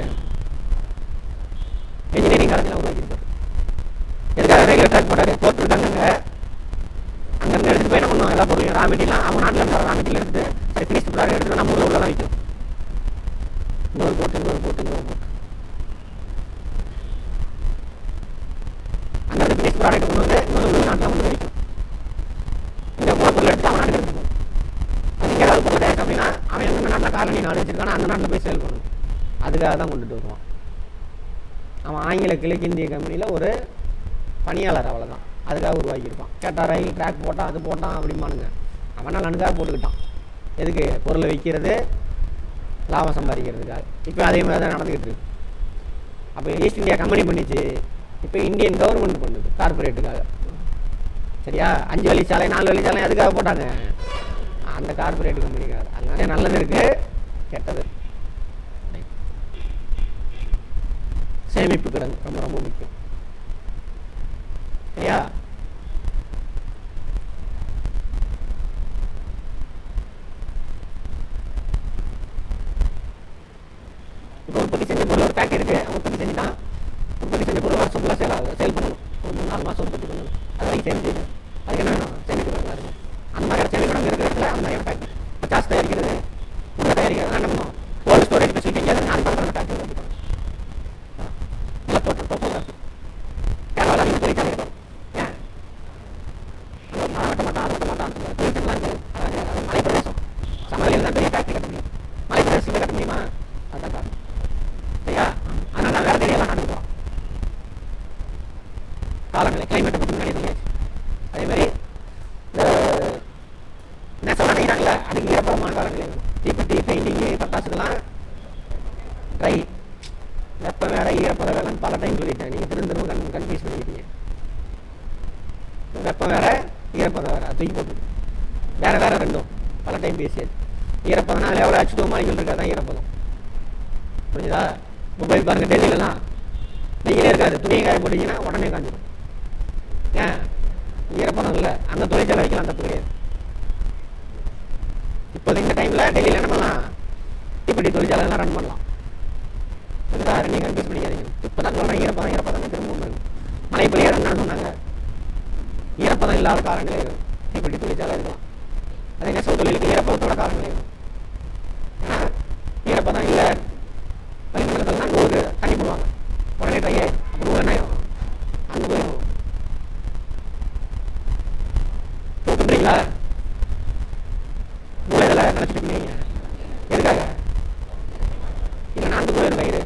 [SPEAKER 1] இன்ஜினியரிங் காலேஜ்லாம் உருவாக்கியிருப்பார். எதுக்காக ரயில்வே ட்ராக் போட்டார், போர்ட் இருக்காங்க, அங்கேருந்து எடுத்துகிட்டு போய் என்ன பண்ணுவோம், எல்லா பொருளையும் ரா மெட்டீரியலாம் அவங்க நாட்டில் இருக்கிற ரா மெட்டீரியல் எடுத்து சரி ஃபினிஷ்டு ப்ராடக்ட் எடுத்து நம்ம ஊரில் உள்ளதான் வைக்கும். இன்னொரு போட்டு அங்கே ஃபினிஷ் ப்ராடக்ட் கொண்டு வந்து இன்னொரு நாட்டில் வந்து வைக்கும். இந்த பொருள் எடுத்து அவன் நாட்டுக்கு எடுத்துக்கணும். அதுக்கு ஏதாவது பொருள் தேவை அப்படின்னா அவன் எந்த நாட்டில் காலனி நாடு வச்சிருக்கானோ அந்த நாட்டில் போய் சேல் பண்ணணும். அதுக்காக தான் கொண்டுட்டு வருவான். அவன் ஆங்கில கிழக்கிந்திய கம்பெனியில் ஒரு பணியாளர், அவ்வளோதான். அதுக்காக உருவாக்கியிருப்பான். கேட்டால் ரயில் ட்ராக் போட்டான், அது போட்டான் அப்படிமானுங்க. அவன் நலனுக்காக போட்டுக்கிட்டான். எதுக்கு, பொருளை விற்கிறது, லாபம் சம்பாதிக்கிறதுக்காக. இப்போ அதே மாதிரி தான் நடந்துக்கிட்டு இருக்கு. அப்போ ஈஸ்ட் இந்தியா கம்பெனி பண்ணிச்சு, இப்போ இந்தியன் கவர்மெண்ட் பண்ணுது கார்பரேட்டுக்காக. சரியா, 5 வழிச்சாலை 4 வழிச்சாலை அதுக்காக போட்டாங்க, அந்த கார்பரேட் கம்பெனிக்காக. அதனால நல்லது இருக்கு, கெட்டது. சேமிப்பு கிடங்கு ரொம்ப ரொம்ப முக்கியம். சரியா, இப்போ உற்பத்தி செஞ்ச பொருள் ஒரு ஃபேக்டரி இருக்கு, உற்பத்தி செஞ்சுட்டான். உற்பத்தி செஞ்ச பொருள் வருஷம் சேல் பண்ணணும். ஒரு 3-4 மாதம் உற்பத்தி பண்ணணும். அது வரைக்கும் சேமிச்சு அதுக்கு என்ன வேணும், சேமிப்பு கிடங்கு இருக்கும். அந்த மாதிரி சேமிப்பு கிடங்கு இருக்கிற இடத்துல அந்த மாதிரி ஃபேக்டரி பச்சாஸ் தயாரிக்கிறது, உள்ள தயாரிக்கிறது என்ன பண்ணுவோம், கோல்டு ஸ்டோரேஜ் ஃபெசிலிட்டி எங்கேயாவது 4 பக்கம் ஃபேக்டரி வந்துட்டோம். போட்டு கேரளாவில் அதிகம் தொழிற்சாலை இருக்கும். ஏன் வெட்ட மாட்டான், அது மாட்டான், தொழிற்சாலாம் இருக்குது. அதாவது மலைப்பிரதேசம், சமவெளியில் தான் பெரிய ஃபேக்டரி கட்ட முடியும். மலைப்பிரதேசத்தில் கட்ட முடியுமா, அதுதான் காரணம். சரியா, அதனால நான் வேற தெரியலாம் நடந்துக்கிறோம். காலநிலை கிளைமேட்டை பற்றி முன்னாடி தெரியாது. அதே மாதிரி இந்த நெசவு நெய்கிறாங்கல்ல, அதுக்கு ஈரப்பதமான காலநிலை வேணும். தீப்பெட்டி, பெயிண்டிங்கு, பட்டாசுக்கெல்லாம் ட்ரை, வெப்ப வேற ஈரப்பத வேலைன்னு பல டைம் சொல்லிட்டேன். நீங்கள் திரும்ப கன்ஃபியூஸ் பண்ணிக்கிட்டீங்க. வெப்பம் வேற ஈரப்பதம் வேற, தூக்கி போட்டு வேற வேற ரெண்டும் பல டைம் பேசியது. ஈரப்பதம்னா அதில் எவ்வளோ H2O மாலிகள் இருக்கா தான் ஈரப்பதம். புரிஞ்சுதா, இப்போ போய் பாருங்க, டெல்லியிலலாம் வெயிலே இருக்காது, துணியை காய போட்டிங்கன்னா உடனே காஞ்சிடும். ஏன், ஈரப்பதம் இல்லை. அங்கே தொழிற்சாலை வைக்கலாம், தப்பு கிடையாது. இப்போ இந்த டைமில் டெல்லியில் என்ன பண்ணலாம், தீப்பெட்டி தொழிற்சாலைலாம் ரன் பண்ணலாம். புரியுதா, நீங்கள் கன்ஃபியூஸ் பண்ணிக்காதீங்க. இப்போ தான் சொல்கிறேன், ஈரப்பதம் திரும்ப மழை பெய்யாதுன்னு சொன்னாங்க. ஈரப்பதம் இல்லாத காலநிலை தீப்பெட்டி தொழிற்சாலை இருக்கலாம். அதே நெசவு தொழிலுக்கு ஈரப்பதத்தோட காலநிலை இருக்கும். ஏன்னா ஈரப்பதம் இல்லை, வளிமண்டலத்தில் தான் நூறு தண்ணி போடுவாங்க, உடனே ட்ரையே, அப்போ நூறு என்ன ஆகும், அங்கே போயிடும். தூக்குன்றீங்களா, நூலை இதில் நினச்சிட்டு இருக்கீங்க, எதுக்காக, இல்லை நான்கு போயிடும் பயிர்.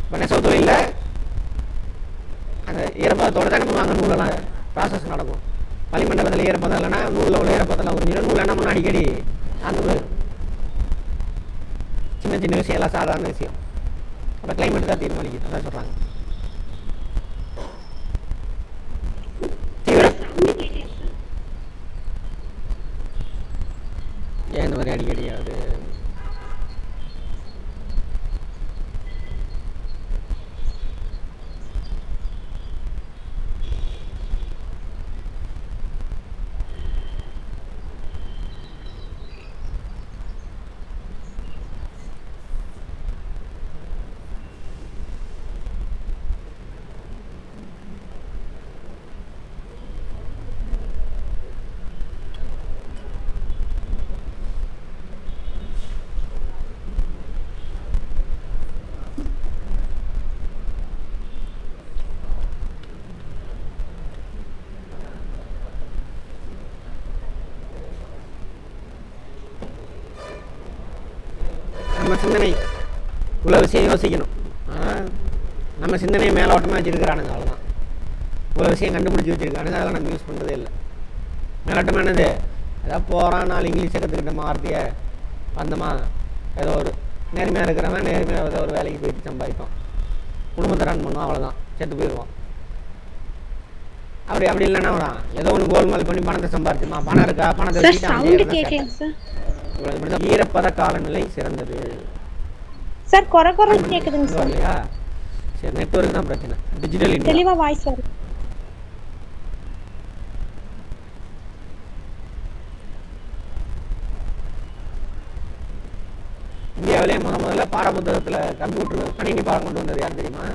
[SPEAKER 1] இப்போ நெசவு தொழிலில் அந்த ஈரப்பதத்தோடு தான் என்ன பண்ணுவாங்க, நூலெல்லாம் ப்ராசஸ் நடக்கும். வளிமண்டலத்தில் ஈரப்பதம் இல்லைன்னா நூலில் உள்ள ஈரப்பதெல்லாம் ஒரு நூல் என்ன பண்ண அடிக்கடி அந்த சின்ன சின்ன விஷயம் எல்லாம் சாதாரண விஷயம். அப்போ கிளைமேட் தான் தீர்மானிக்குது, அதான் சொல்கிறாங்க. ஏன் இந்த மாதிரி அடிக்கடி அது சிந்தனை இவ்வளோ விஷயம் யோசிக்கணும். நம்ம சிந்தனையை மேலோட்டமாக வச்சுருக்கிறானுங்க, அவ்வளோதான். இவ்வளோ விஷயம் கண்டுபிடிச்சி வச்சுருக்கானுங்க, அதெல்லாம் நம்ம யூஸ் பண்ணுறதே இல்லை. மேலோட்டமாக என்னது, ஏதாவது போகிறான் 4 இங்கிலீஷ் கற்றுக்கிட்டோமா, வார்த்தையை வந்தோமா, ஏதோ ஒரு நேர்மையாக இருக்கிறவன் நேர்மையாக ஏதோ ஒரு வேலைக்கு போயிட்டு சம்பாதிப்பான், குடும்பத்தை ரன் பண்ணுவான், அவ்வளோதான், செத்து போயிடுவான். அப்படி இல்லைன்னா வரான் ஏதோ ஒன்று கோல்மால் பண்ணி பணத்தை சம்பாதிச்சுமா, பணம் இருக்கா, பணத்தை வச்சுட்டு ஈரப்பத காலநிலை சிறந்தது.
[SPEAKER 2] சார் குறை கேக்குதுங்க சார்.
[SPEAKER 1] இல்லையா? சரி, நெட்வொர்க் தான் பிரச்சனை. டிஜிட்டல் இந்தியா
[SPEAKER 2] தெளிவா வாய்ஸ் வருது.
[SPEAKER 1] இந்தியாவிலே முதல்ல பாட புத்தகத்தில் கம்ப்யூட்டர் கணினி பாடம் கொண்டு வந்தது யார் தெரியுமா?